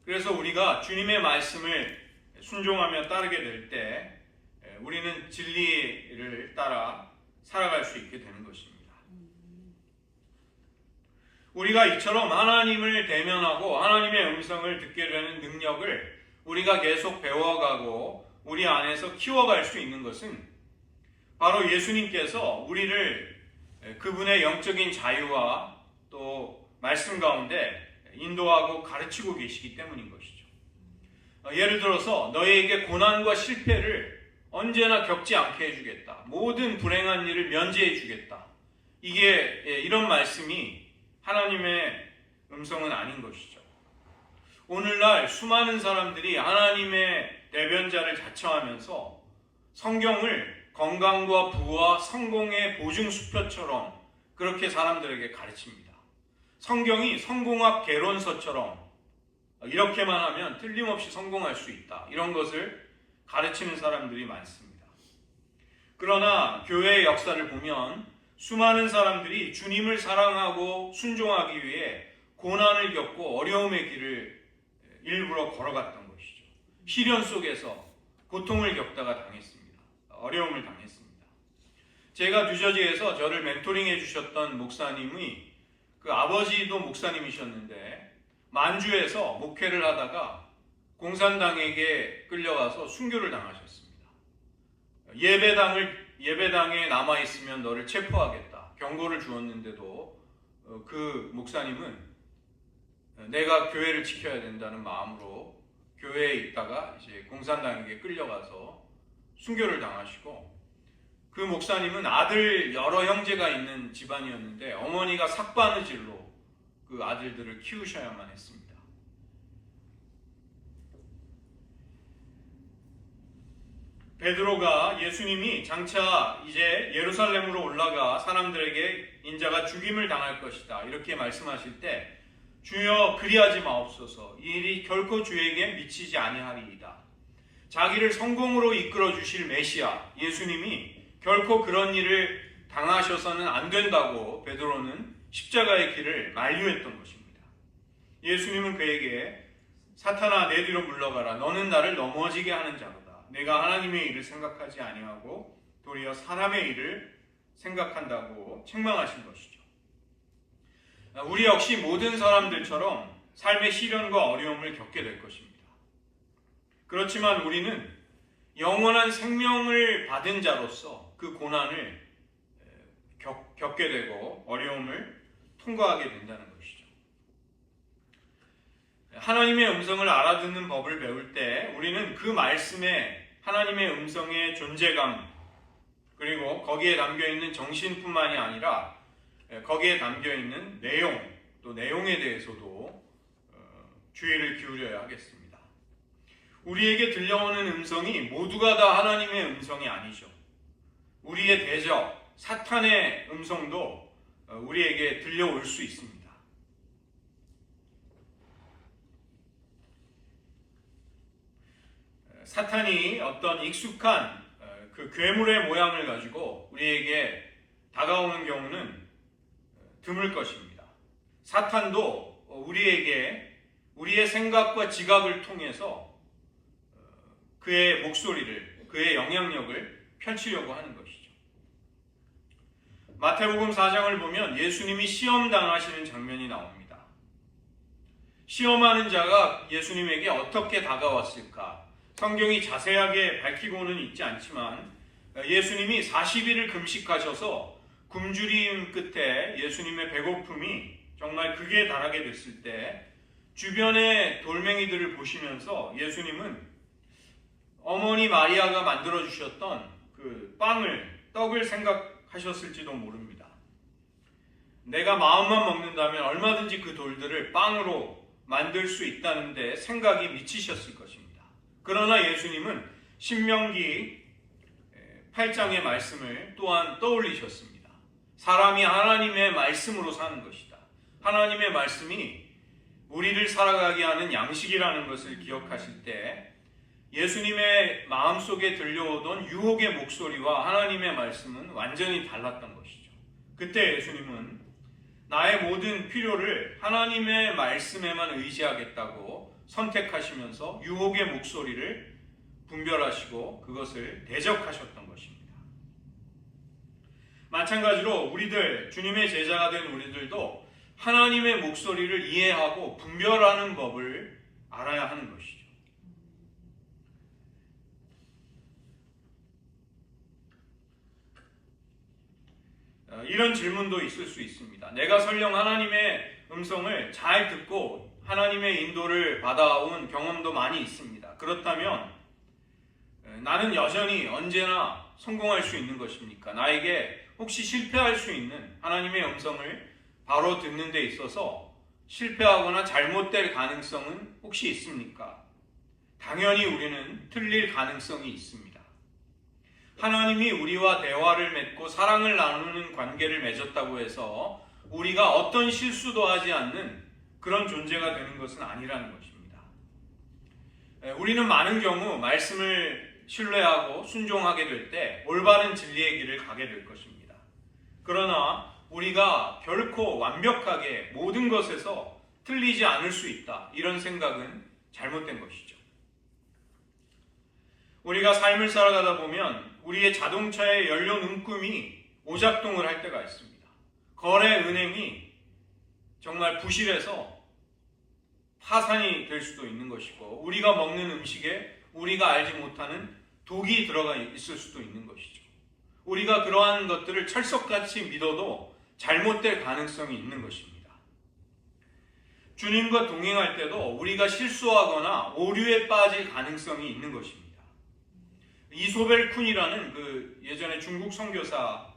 그래서 우리가 주님의 말씀을 순종하며 따르게 될 때 우리는 진리를 따라 살아갈 수 있게 되는 것입니다. 우리가 이처럼 하나님을 대면하고 하나님의 음성을 듣게 되는 능력을 우리가 계속 배워가고 우리 안에서 키워갈 수 있는 것은 바로 예수님께서 우리를 그분의 영적인 자유와 또 말씀 가운데 인도하고 가르치고 계시기 때문인 것이죠. 예를 들어서 너희에게 고난과 실패를 언제나 겪지 않게 해주겠다. 모든 불행한 일을 면제해 주겠다. 이게 이런 말씀이 하나님의 음성은 아닌 것이죠. 오늘날 수많은 사람들이 하나님의 대변자를 자처하면서 성경을 건강과 부와 성공의 보증수표처럼 그렇게 사람들에게 가르칩니다. 성경이 성공학 개론서처럼 이렇게만 하면 틀림없이 성공할 수 있다. 이런 것을 가르치는 사람들이 많습니다. 그러나 교회의 역사를 보면 수많은 사람들이 주님을 사랑하고 순종하기 위해 고난을 겪고 어려움의 길을 일부러 걸어갔던 것이죠. 시련 속에서 고통을 겪다가 당했습니다. 어려움을 당했습니다. 제가 뉴저지에서 저를 멘토링해 주셨던 목사님이 그 아버지도 목사님이셨는데 만주에서 목회를 하다가 공산당에게 끌려가서 순교를 당하셨습니다. 예배당에 남아있으면 너를 체포하겠다. 경고를 주었는데도 그 목사님은 내가 교회를 지켜야 된다는 마음으로 교회에 있다가 이제 공산당에게 끌려가서 순교를 당하시고 그 목사님은 아들 여러 형제가 있는 집안이었는데 어머니가 삭바느질로 그 아들들을 키우셔야만 했습니다. 베드로가 예수님이 장차 이제 예루살렘으로 올라가 사람들에게 인자가 죽임을 당할 것이다 이렇게 말씀하실 때 주여 그리하지 마옵소서 이 일이 결코 주에게 미치지 아니하리이다. 자기를 성공으로 이끌어 주실 메시아 예수님이 결코 그런 일을 당하셔서는 안 된다고 베드로는 십자가의 길을 만류했던 것입니다. 예수님은 그에게 사탄아 내 뒤로 물러가라. 너는 나를 넘어지게 하는 자로다. 내가 하나님의 일을 생각하지 아니하고 도리어 사람의 일을 생각한다고 책망하신 것이죠. 우리 역시 모든 사람들처럼 삶의 시련과 어려움을 겪게 될 것입니다. 그렇지만 우리는 영원한 생명을 받은 자로서 그 고난을 겪게 되고 어려움을 통과하게 된다는 것이죠. 하나님의 음성을 알아듣는 법을 배울 때 우리는 그 말씀에 하나님의 음성의 존재감 그리고 거기에 담겨있는 정신뿐만이 아니라 거기에 담겨있는 내용 또 내용에 대해서도 주의를 기울여야 하겠습니다. 우리에게 들려오는 음성이 모두가 다 하나님의 음성이 아니죠. 우리의 대적 사탄의 음성도 우리에게 들려올 수 있습니다. 사탄이 어떤 익숙한 그 괴물의 모양을 가지고 우리에게 다가오는 경우는 드물 것입니다. 사탄도 우리에게 우리의 생각과 지각을 통해서 그의 목소리를, 그의 영향력을 펼치려고 하는 것이죠. 마태복음 4장을 보면 예수님이 시험당하시는 장면이 나옵니다. 시험하는 자가 예수님에게 어떻게 다가왔을까? 성경이 자세하게 밝히고는 있지 않지만 예수님이 40일을 금식하셔서 굶주림 끝에 예수님의 배고픔이 정말 극에 달하게 됐을 때 주변의 돌멩이들을 보시면서 예수님은 어머니 마리아가 만들어주셨던 그 떡을 생각하셨을지도 모릅니다. 내가 마음만 먹는다면 얼마든지 그 돌들을 빵으로 만들 수 있다는데 생각이 미치셨을 것입니다. 그러나 예수님은 신명기 8장의 말씀을 또한 떠올리셨습니다. 사람이 하나님의 말씀으로 사는 것이다. 하나님의 말씀이 우리를 살아가게 하는 양식이라는 것을 기억하실 때 예수님의 마음속에 들려오던 유혹의 목소리와 하나님의 말씀은 완전히 달랐던 것이죠. 그때 예수님은 나의 모든 필요를 하나님의 말씀에만 의지하겠다고 선택하시면서 유혹의 목소리를 분별하시고 그것을 대적하셨던 것입니다. 마찬가지로 우리들, 주님의 제자가 된 우리들도 하나님의 목소리를 이해하고 분별하는 법을 알아야 하는 것이죠. 이런 질문도 있을 수 있습니다. 내가 설령 하나님의 음성을 잘 듣고 하나님의 인도를 받아온 경험도 많이 있습니다. 그렇다면 나는 여전히 언제나 성공할 수 있는 것입니까? 나에게 혹시 실패할 수 있는 하나님의 음성을 바로 듣는 데 있어서 실패하거나 잘못될 가능성은 혹시 있습니까? 당연히 우리는 틀릴 가능성이 있습니다. 하나님이 우리와 대화를 맺고 사랑을 나누는 관계를 맺었다고 해서 우리가 어떤 실수도 하지 않는 그런 존재가 되는 것은 아니라는 것입니다. 우리는 많은 경우 말씀을 신뢰하고 순종하게 될 때 올바른 진리의 길을 가게 될 것입니다. 그러나 우리가 결코 완벽하게 모든 것에서 틀리지 않을 수 있다, 이런 생각은 잘못된 것이죠. 우리가 삶을 살아가다 보면 우리의 자동차의 연료 눈금이 오작동을 할 때가 있습니다. 거래 은행이 정말 부실해서 파산이 될 수도 있는 것이고, 우리가 먹는 음식에 우리가 알지 못하는 독이 들어가 있을 수도 있는 것이죠. 우리가 그러한 것들을 철석같이 믿어도 잘못될 가능성이 있는 것입니다. 주님과 동행할 때도 우리가 실수하거나 오류에 빠질 가능성이 있는 것입니다. 이소벨 쿤이라는 예전에 중국 선교사,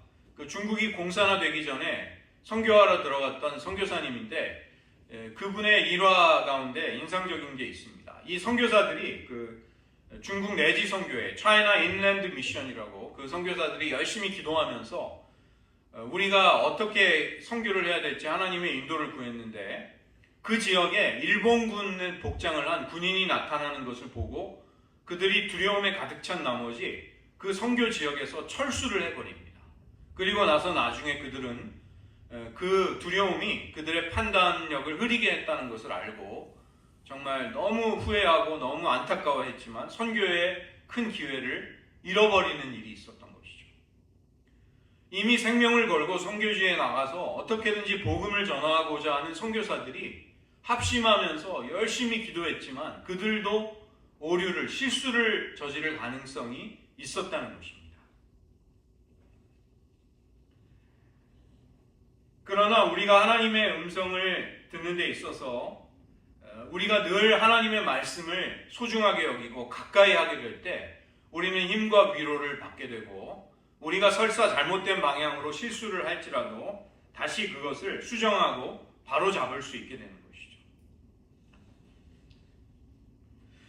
중국이 공산화되기 전에 선교하러 들어갔던 선교사님인데, 그분의 일화 가운데 인상적인 게 있습니다. 이 선교사들이 중국 내지 선교회, China Inland Mission이라고 그 선교사들이 열심히 기도하면서 우리가 어떻게 선교를 해야 될지 하나님의 인도를 구했는데, 그 지역에 일본군 복장을 한 군인이 나타나는 것을 보고 그들이 두려움에 가득 찬 나머지 그 선교 지역에서 철수를 해버립니다. 그리고 나서 나중에 그들은 그 두려움이 그들의 판단력을 흐리게 했다는 것을 알고 정말 너무 후회하고 너무 안타까워했지만 선교의 큰 기회를 잃어버리는 일이 있었던 것이죠. 이미 생명을 걸고 선교지에 나가서 어떻게든지 복음을 전하고자 하는 선교사들이 합심하면서 열심히 기도했지만 그들도 오류를, 실수를 저지를 가능성이 있었다는 것입니다. 그러나 우리가 하나님의 음성을 듣는 데 있어서 우리가 늘 하나님의 말씀을 소중하게 여기고 가까이 하게 될 때 우리는 힘과 위로를 받게 되고, 우리가 설사 잘못된 방향으로 실수를 할지라도 다시 그것을 수정하고 바로잡을 수 있게 되는 것이죠.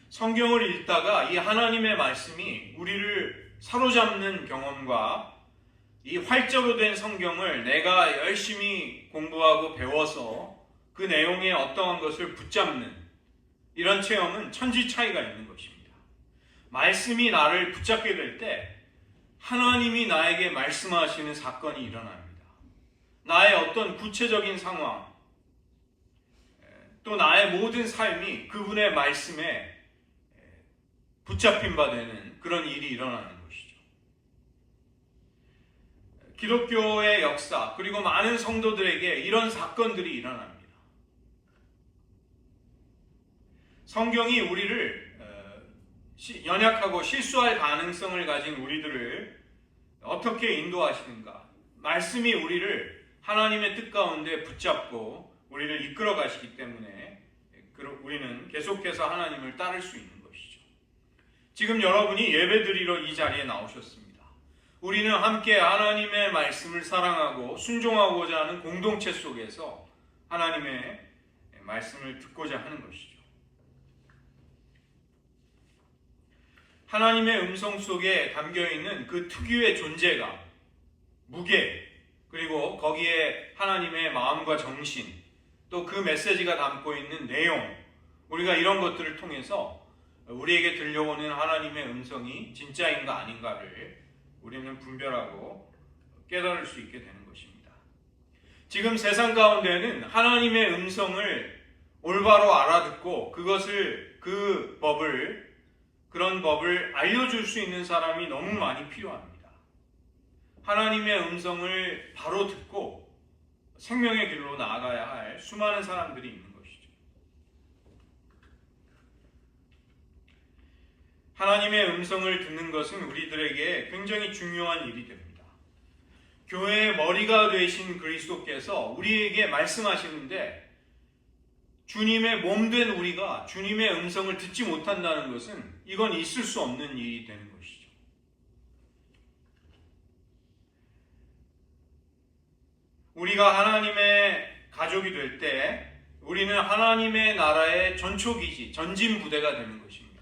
성경을 읽다가 이 하나님의 말씀이 우리를 사로잡는 경험과 이 활자로 된 성경을 내가 열심히 공부하고 배워서 그 내용의 어떠한 것을 붙잡는 이런 체험은 천지 차이가 있는 것입니다. 말씀이 나를 붙잡게 될 때 하나님이 나에게 말씀하시는 사건이 일어납니다. 나의 어떤 구체적인 상황, 또 나의 모든 삶이 그분의 말씀에 붙잡힌 바 되는 그런 일이 일어나는 것이죠. 기독교의 역사, 그리고 많은 성도들에게 이런 사건들이 일어납니다. 성경이 우리를 연약하고 실수할 가능성을 가진 우리들을 어떻게 인도하시는가? 말씀이 우리를 하나님의 뜻 가운데 붙잡고 우리를 이끌어 가시기 때문에 우리는 계속해서 하나님을 따를 수 있는 것이죠. 지금 여러분이 예배드리러 이 자리에 나오셨습니다. 우리는 함께 하나님의 말씀을 사랑하고 순종하고자 하는 공동체 속에서 하나님의 말씀을 듣고자 하는 것이죠. 하나님의 음성 속에 담겨있는 그 특유의 존재감, 무게, 그리고 거기에 하나님의 마음과 정신, 또 그 메시지가 담고 있는 내용, 우리가 이런 것들을 통해서 우리에게 들려오는 하나님의 음성이 진짜인가 아닌가를 우리는 분별하고 깨달을 수 있게 되는 것입니다. 지금 세상 가운데는 하나님의 음성을 올바로 알아듣고 그런 법을 알려줄 수 있는 사람이 너무 많이 필요합니다. 하나님의 음성을 바로 듣고 생명의 길로 나아가야 할 수많은 사람들이 있는 것이죠. 하나님의 음성을 듣는 것은 우리들에게 굉장히 중요한 일이 됩니다. 교회의 머리가 되신 그리스도께서 우리에게 말씀하시는데 주님의 몸된 우리가 주님의 음성을 듣지 못한다는 것은 이건 있을 수 없는 일이 되는 것이죠. 우리가 하나님의 가족이 될 때 우리는 하나님의 나라의 전초기지, 전진부대가 되는 것입니다.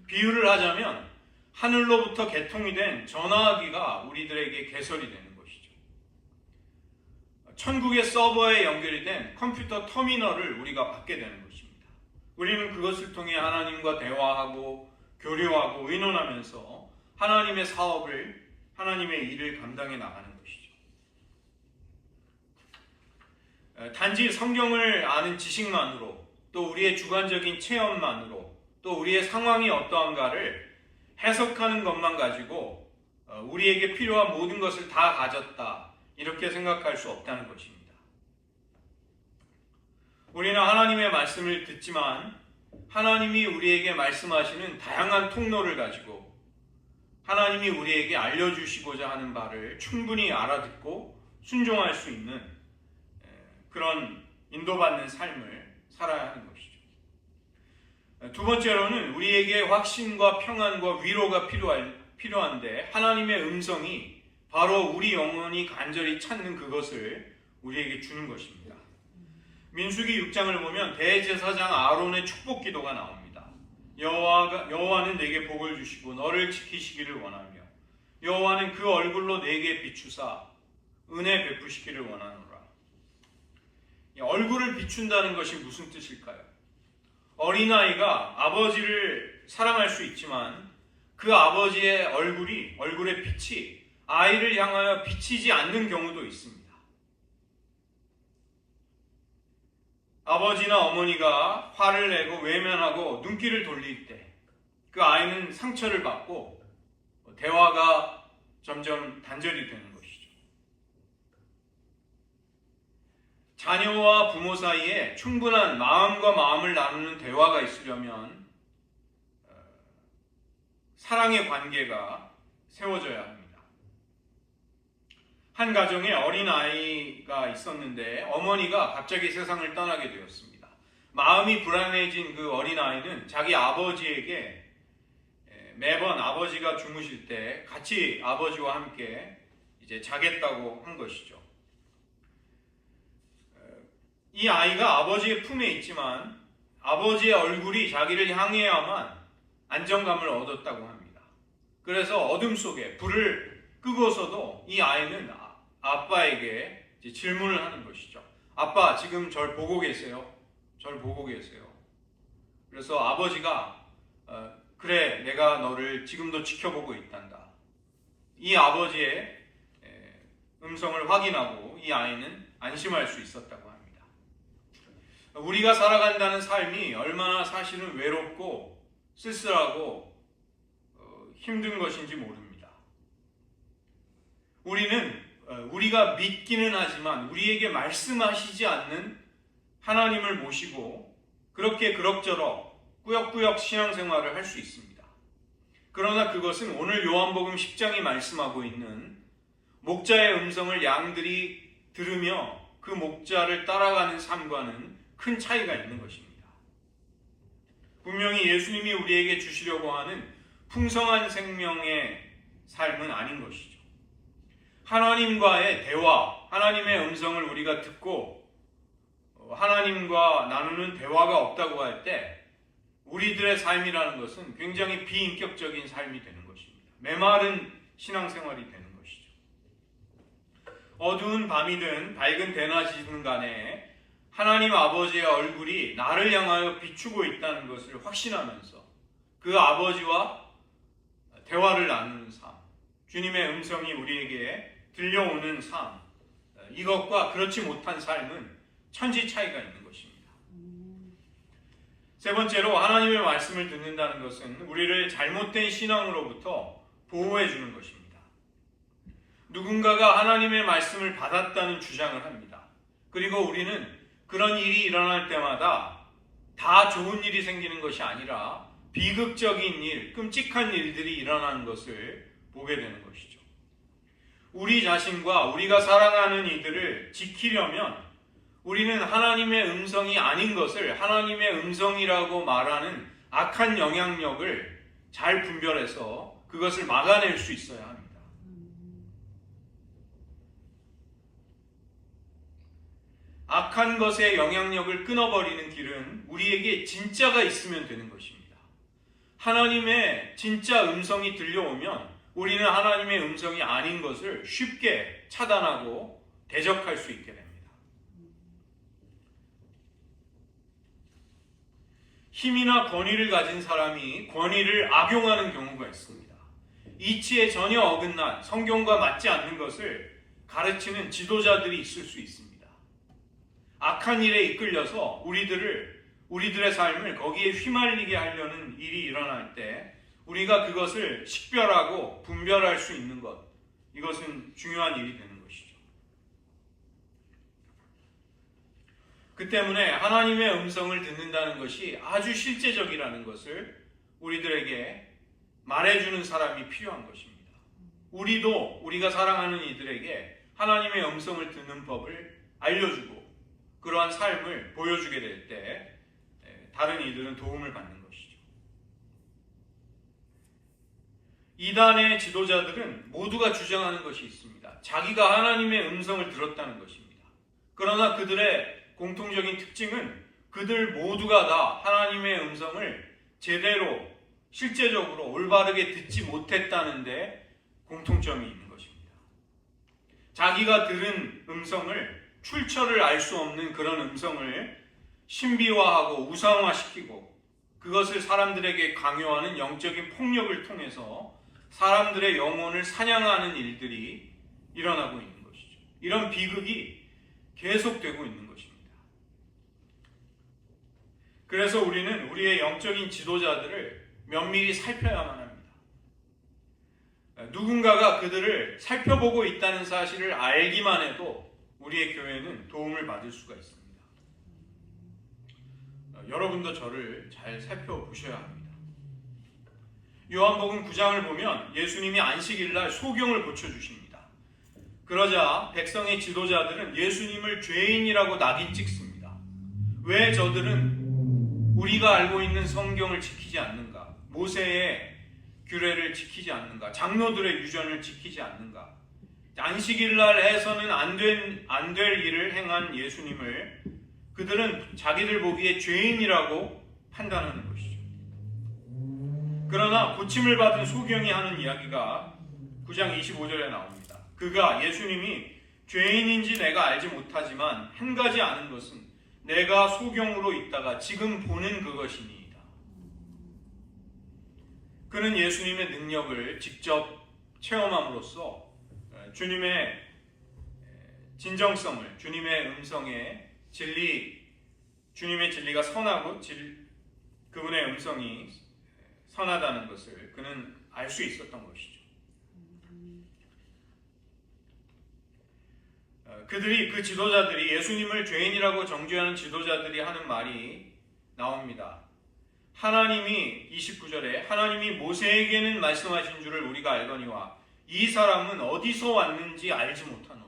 비유를 하자면 하늘로부터 개통이 된 전화기가 우리들에게 개설이 되는 것이죠. 천국의 서버에 연결이 된 컴퓨터 터미널을 우리가 받게 되는 것입니다. 우리는 그것을 통해 하나님과 대화하고 교류하고 의논하면서 하나님의 사업을, 하나님의 일을 감당해 나가는 것이죠. 단지 성경을 아는 지식만으로, 또 우리의 주관적인 체험만으로, 또 우리의 상황이 어떠한가를 해석하는 것만 가지고 우리에게 필요한 모든 것을 다 가졌다, 이렇게 생각할 수 없다는 것입니다. 우리는 하나님의 말씀을 듣지만 하나님이 우리에게 말씀하시는 다양한 통로를 가지고 하나님이 우리에게 알려주시고자 하는 바를 충분히 알아듣고 순종할 수 있는 그런 인도받는 삶을 살아야 하는 것이죠. 두 번째로는 우리에게 확신과 평안과 위로가 필요한데 하나님의 음성이 바로 우리 영혼이 간절히 찾는 그것을 우리에게 주는 것입니다. 민수기 6장을 보면 대제사장 아론의 축복 기도가 나옵니다. 여호와는 내게 복을 주시고 너를 지키시기를 원하며 여호와는 그 얼굴로 내게 비추사 은혜 베푸시기를 원하노라. 얼굴을 비춘다는 것이 무슨 뜻일까요? 어린아이가 아버지를 사랑할 수 있지만 그 아버지의 얼굴의 빛이 아이를 향하여 비치지 않는 경우도 있습니다. 아버지나 어머니가 화를 내고 외면하고 눈길을 돌릴 때 그 아이는 상처를 받고 대화가 점점 단절이 되는 것이죠. 자녀와 부모 사이에 충분한 마음과 마음을 나누는 대화가 있으려면 사랑의 관계가 세워져야 합니다. 한 가정에 어린아이가 있었는데 어머니가 갑자기 세상을 떠나게 되었습니다. 마음이 불안해진 그 어린아이는 자기 아버지에게 매번 아버지가 주무실 때 같이 아버지와 함께 이제 자겠다고 한 것이죠. 이 아이가 아버지의 품에 있지만 아버지의 얼굴이 자기를 향해야만 안정감을 얻었다고 합니다. 그래서 어둠 속에 불을 끄고서도 이 아이는 아빠에게 질문을 하는 것이죠. 아빠, 지금 절 보고 계세요? 절 보고 계세요? 그래서 아버지가 그래, 내가 너를 지금도 지켜보고 있단다. 이 아버지의 음성을 확인하고 이 아이는 안심할 수 있었다고 합니다. 우리가 살아간다는 삶이 얼마나 사실은 외롭고 쓸쓸하고 힘든 것인지 모릅니다. 우리는 우리가 믿기는 하지만 우리에게 말씀하시지 않는 하나님을 모시고 그렇게 그럭저럭 꾸역꾸역 신앙생활을 할 수 있습니다. 그러나 그것은 오늘 요한복음 10장이 말씀하고 있는 목자의 음성을 양들이 들으며 그 목자를 따라가는 삶과는 큰 차이가 있는 것입니다. 분명히 예수님이 우리에게 주시려고 하는 풍성한 생명의 삶은 아닌 것이죠. 하나님과의 대화, 하나님의 음성을 우리가 듣고 하나님과 나누는 대화가 없다고 할 때 우리들의 삶이라는 것은 굉장히 비인격적인 삶이 되는 것입니다. 메마른 신앙생활이 되는 것이죠. 어두운 밤이든 밝은 대낮이든 간에 하나님 아버지의 얼굴이 나를 향하여 비추고 있다는 것을 확신하면서 그 아버지와 대화를 나누는 삶, 주님의 음성이 우리에게 들려오는 삶, 이것과 그렇지 못한 삶은 천지 차이가 있는 것입니다. 세 번째로 하나님의 말씀을 듣는다는 것은 우리를 잘못된 신앙으로부터 보호해 주는 것입니다. 누군가가 하나님의 말씀을 받았다는 주장을 합니다. 그리고 우리는 그런 일이 일어날 때마다 다 좋은 일이 생기는 것이 아니라 비극적인 일, 끔찍한 일들이 일어나는 것을 보게 되는 것이죠. 우리 자신과 우리가 사랑하는 이들을 지키려면 우리는 하나님의 음성이 아닌 것을 하나님의 음성이라고 말하는 악한 영향력을 잘 분별해서 그것을 막아낼 수 있어야 합니다. 악한 것의 영향력을 끊어버리는 길은 우리에게 진짜가 있으면 되는 것입니다. 하나님의 진짜 음성이 들려오면 우리는 하나님의 음성이 아닌 것을 쉽게 차단하고 대적할 수 있게 됩니다. 힘이나 권위를 가진 사람이 권위를 악용하는 경우가 있습니다. 이치에 전혀 어긋난 성경과 맞지 않는 것을 가르치는 지도자들이 있을 수 있습니다. 악한 일에 이끌려서 우리들의 삶을 거기에 휘말리게 하려는 일이 일어날 때 우리가 그것을 식별하고 분별할 수 있는 것, 이것은 중요한 일이 되는 것이죠. 그 때문에 하나님의 음성을 듣는다는 것이 아주 실제적이라는 것을 우리들에게 말해주는 사람이 필요한 것입니다. 우리도 우리가 사랑하는 이들에게 하나님의 음성을 듣는 법을 알려주고 그러한 삶을 보여주게 될 때 다른 이들은 도움을 받는 것이죠. 이단의 지도자들은 모두가 주장하는 것이 있습니다. 자기가 하나님의 음성을 들었다는 것입니다. 그러나 그들의 공통적인 특징은 그들 모두가 다 하나님의 음성을 제대로 실제적으로 올바르게 듣지 못했다는 데 공통점이 있는 것입니다. 자기가 들은 음성을 출처를 알 수 없는 그런 음성을 신비화하고 우상화시키고 그것을 사람들에게 강요하는 영적인 폭력을 통해서 사람들의 영혼을 사냥하는 일들이 일어나고 있는 것이죠. 이런 비극이 계속되고 있는 것입니다. 그래서 우리는 우리의 영적인 지도자들을 면밀히 살펴야만 합니다. 누군가가 그들을 살펴보고 있다는 사실을 알기만 해도 우리의 교회는 도움을 받을 수가 있습니다. 여러분도 저를 잘 살펴보셔야 합니다. 요한복음 9장을 보면 예수님이 안식일날 소경을 고쳐주십니다. 그러자 백성의 지도자들은 예수님을 죄인이라고 낙인 찍습니다. 왜 저들은 우리가 알고 있는 성경을 지키지 않는가? 모세의 규례를 지키지 않는가? 장로들의 유전을 지키지 않는가? 안식일날 해서는 안 될 일을 행한 예수님을 그들은 자기들 보기에 죄인이라고 판단하는 것이죠. 그러나 고침을 받은 소경이 하는 이야기가 9장 25절에 나옵니다. 그가 예수님이 죄인인지 내가 알지 못하지만 한 가지 아는 것은 내가 소경으로 있다가 지금 보는 그것이니이다. 그는 예수님의 능력을 직접 체험함으로써 주님의 진정성을, 주님의 음성의 주님의 진리가 선하고 그분의 음성이 선하다는 것을 그는 알 수 있었던 것이죠. 그 지도자들이 예수님을 죄인이라고 정죄하는 지도자들이 하는 말이 나옵니다. 하나님이 29절에 하나님이 모세에게는 말씀하신 줄을 우리가 알거니와 이 사람은 어디서 왔는지 알지 못하노라.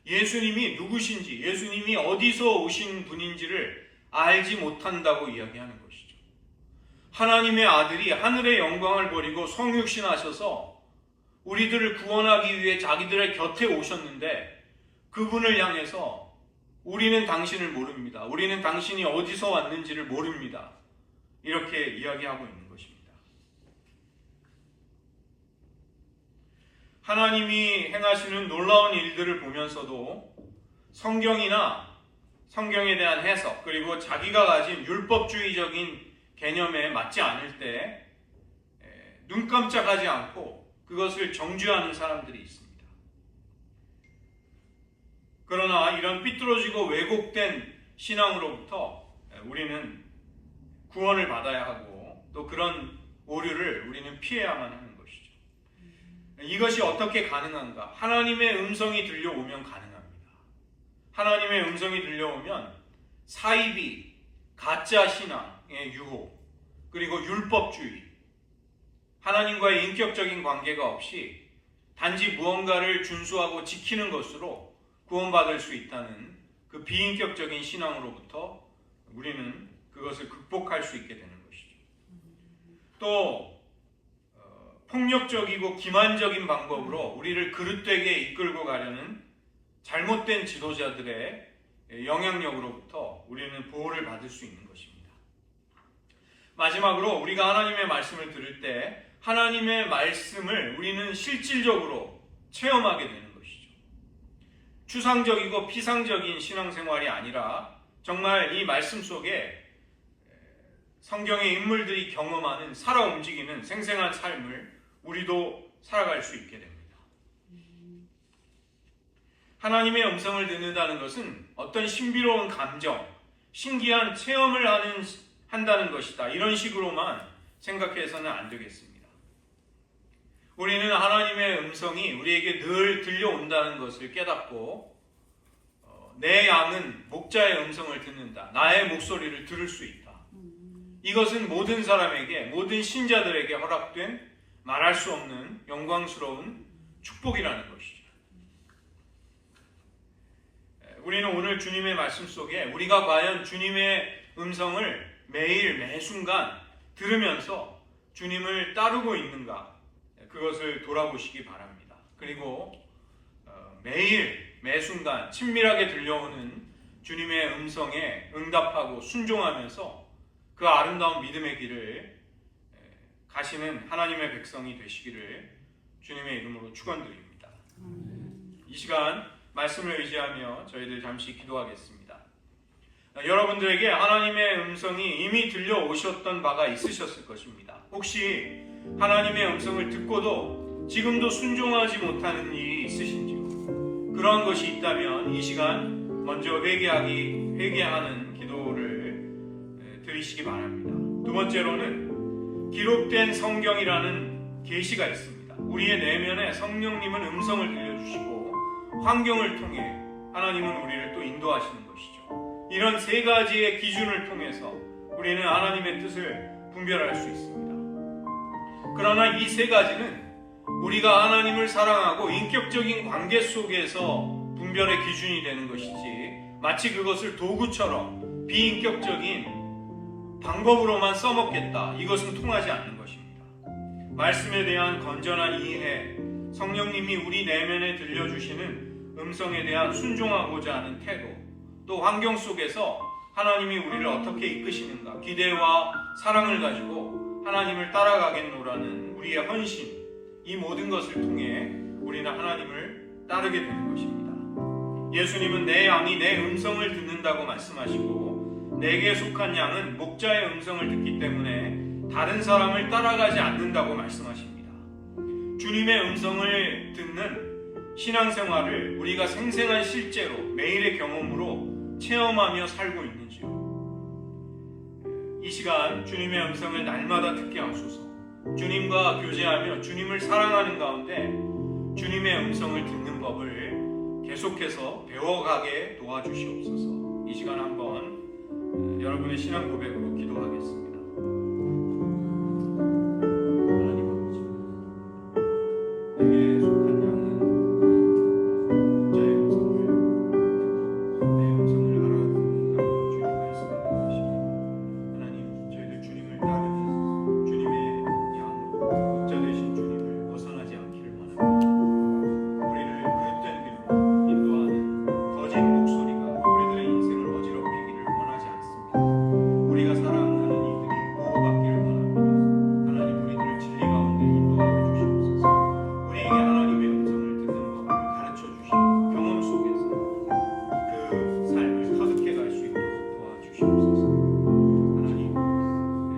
예수님이 누구신지, 예수님이 어디서 오신 분인지를 알지 못한다고 이야기하는 것이죠. 하나님의 아들이 하늘의 영광을 버리고 성육신하셔서 우리들을 구원하기 위해 자기들의 곁에 오셨는데 그분을 향해서 우리는 당신을 모릅니다. 우리는 당신이 어디서 왔는지를 모릅니다. 이렇게 이야기하고 있는 것입니다. 하나님이 행하시는 놀라운 일들을 보면서도 성경이나 성경에 대한 해석 그리고 자기가 가진 율법주의적인 개념에 맞지 않을 때 눈 깜짝하지 않고 그것을 정죄하는 사람들이 있습니다. 그러나 이런 삐뚤어지고 왜곡된 신앙으로부터 우리는 구원을 받아야 하고 또 그런 오류를 우리는 피해야만 하는 것이죠. 이것이 어떻게 가능한가? 하나님의 음성이 들려오면 가능합니다. 하나님의 음성이 들려오면 사이비, 가짜 신앙의 유혹, 그리고 율법주의, 하나님과의 인격적인 관계가 없이 단지 무언가를 준수하고 지키는 것으로 구원받을 수 있다는 그 비인격적인 신앙으로부터 우리는 그것을 극복할 수 있게 되는 것이죠. 또 폭력적이고 기만적인 방법으로 우리를 그릇되게 이끌고 가려는 잘못된 지도자들의 영향력으로부터 우리는 보호를 받을 수 있는 것입니다. 마지막으로 우리가 하나님의 말씀을 들을 때 하나님의 말씀을 우리는 실질적으로 체험하게 되는 것이죠. 추상적이고 피상적인 신앙생활이 아니라 정말 이 말씀 속에 성경의 인물들이 경험하는 살아 움직이는 생생한 삶을 우리도 살아갈 수 있게 됩니다. 하나님의 음성을 듣는다는 것은 어떤 신비로운 감정, 신기한 체험을 한다는 것이다. 이런 식으로만 생각해서는 안 되겠습니다. 우리는 하나님의 음성이 우리에게 늘 들려온다는 것을 깨닫고 내 양은 목자의 음성을 듣는다. 나의 목소리를 들을 수 있다. 이것은 모든 사람에게, 모든 신자들에게 허락된 말할 수 없는 영광스러운 축복이라는 것이죠. 우리는 오늘 주님의 말씀 속에 우리가 과연 주님의 음성을 매일 매순간 들으면서 주님을 따르고 있는가, 그것을 돌아보시기 바랍니다. 그리고 매일 매순간 친밀하게 들려오는 주님의 음성에 응답하고 순종하면서 그 아름다운 믿음의 길을 가시는 하나님의 백성이 되시기를 주님의 이름으로 축원드립니다. 이 시간 말씀을 의지하며 저희들 잠시 기도하겠습니다. 여러분들에게 하나님의 음성이 이미 들려오셨던 바가 있으셨을 것입니다. 혹시 하나님의 음성을 듣고도 지금도 순종하지 못하는 일이 있으신지요? 그러한 것이 있다면 이 시간 먼저 회개하는 기도를 드리시기 바랍니다. 두 번째로는 기록된 성경이라는 계시가 있습니다. 우리의 내면에 성령님은 음성을 들려주시고 환경을 통해 하나님은 우리를 또 인도하시는 것이죠. 이런 세 가지의 기준을 통해서 우리는 하나님의 뜻을 분별할 수 있습니다. 그러나 이 세 가지는 우리가 하나님을 사랑하고 인격적인 관계 속에서 분별의 기준이 되는 것이지, 마치 그것을 도구처럼 비인격적인 방법으로만 써먹겠다, 이것은 통하지 않는 것입니다. 말씀에 대한 건전한 이해, 성령님이 우리 내면에 들려주시는 음성에 대한 순종하고자 하는 태도, 또 환경 속에서 하나님이 우리를 어떻게 이끄시는가, 기대와 사랑을 가지고 하나님을 따라가겠노라는 우리의 헌신, 이 모든 것을 통해 우리는 하나님을 따르게 되는 것입니다. 예수님은 내 양이 내 음성을 듣는다고 말씀하시고, 내게 속한 양은 목자의 음성을 듣기 때문에 다른 사람을 따라가지 않는다고 말씀하십니다. 주님의 음성을 듣는 신앙생활을 우리가 생생한 실제로 매일의 경험으로 체험하며 살고 있는지요? 이 시간 주님의 음성을 날마다 듣게 하소서. 주님과 교제하며 주님을 사랑하는 가운데 주님의 음성을 듣는 법을 계속해서 배워가게 도와주시옵소서. 이 시간 한번 여러분의 신앙 고백으로 기도하겠습니다. 하나님 아버지, 내게 속한 양은 목자의 음성을 듣고 내 음성을 알아듣는다고 주님 말씀하고 계십니다. 하나님, 저희들 주님을 따르는 주님의 목자 되신 주님을 벗어나지 않기를 원합니다. 우리를 그릇된 길로 인도하는 거짓 목소리가 우리들의 인생을 어지럽히기를 원하지 않습니다. 우리가 사랑하는 이들이 보호받기를 원합니다. 하나님, 우리들을 진리 가운데 인도하여 주시옵소서. 우리에게 하나님의 음성을 듣는 법을 가르쳐 주시고 경험 속에서 그 삶을 터득해 갈 수 있도록 도와주시옵소서. 하나님,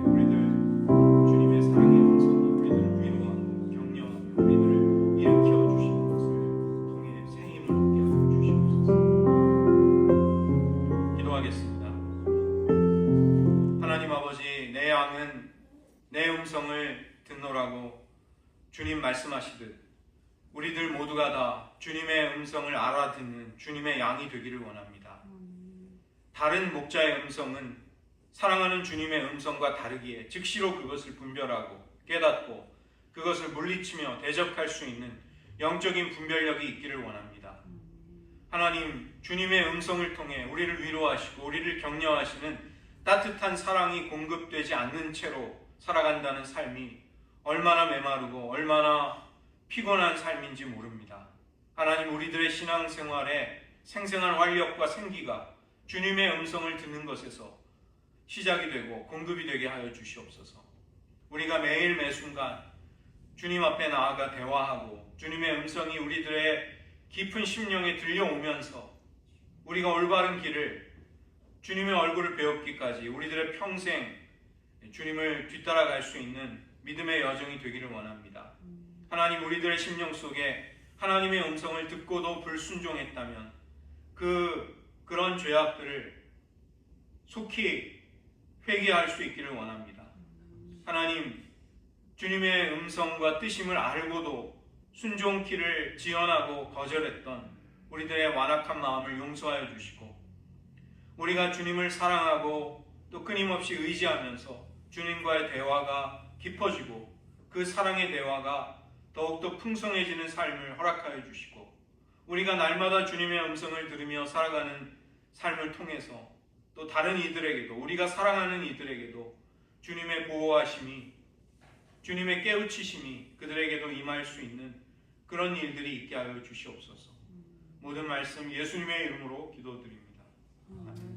우리들 주님의 사랑의 음성이 우리들을 위로하고 격려하며 우리들을 일으켜 주시는 것을 통해 새 힘을 얻게 하여 주시옵소서. 기도하겠습니다. 하나님 아버지, 내 양은 내 음성을 듣노라고 주님 말씀하시듯 우리들 모두가 다 주님의 음성을 알아듣는 주님의 양이 되기를 원합니다. 다른 목자의 음성은 사랑하는 주님의 음성과 다르기에 즉시로 그것을 분별하고 깨닫고 그것을 물리치며 대적할 수 있는 영적인 분별력이 있기를 원합니다. 하나님, 주님의 음성을 통해 우리를 위로하시고 우리를 격려하시는 따뜻한 사랑이 공급되지 않는 채로 살아간다는 삶이 얼마나 메마르고 얼마나 피곤한 삶인지 모릅니다. 하나님, 우리들의 신앙생활에 생생한 활력과 생기가 주님의 음성을 듣는 것에서 시작이 되고 공급이 되게 하여 주시옵소서. 우리가 매일 매순간 주님 앞에 나아가 대화하고 주님의 음성이 우리들의 깊은 심령에 들려오면서 우리가 올바른 길을, 주님의 얼굴을 배웠기까지 우리들의 평생 주님을 뒤따라갈 수 있는 믿음의 여정이 되기를 원합니다. 하나님, 우리들의 심령 속에 하나님의 음성을 듣고도 불순종했다면 그런 죄악들을 속히 회개할 수 있기를 원합니다. 하나님, 주님의 음성과 뜻임을 알고도 순종키를 지연하고 거절했던 우리들의 완악한 마음을 용서하여 주시고, 우리가 주님을 사랑하고 또 끊임없이 의지하면서 주님과의 대화가 깊어지고 그 사랑의 대화가 더욱더 풍성해지는 삶을 허락하여 주시고, 우리가 날마다 주님의 음성을 들으며 살아가는 삶을 통해서 또 다른 이들에게도, 우리가 사랑하는 이들에게도 주님의 보호하심이, 주님의 깨우치심이 그들에게도 임할 수 있는 그런 일들이 있게 하여 주시옵소서. 모든 말씀 예수님의 이름으로 기도드립니다. 아멘.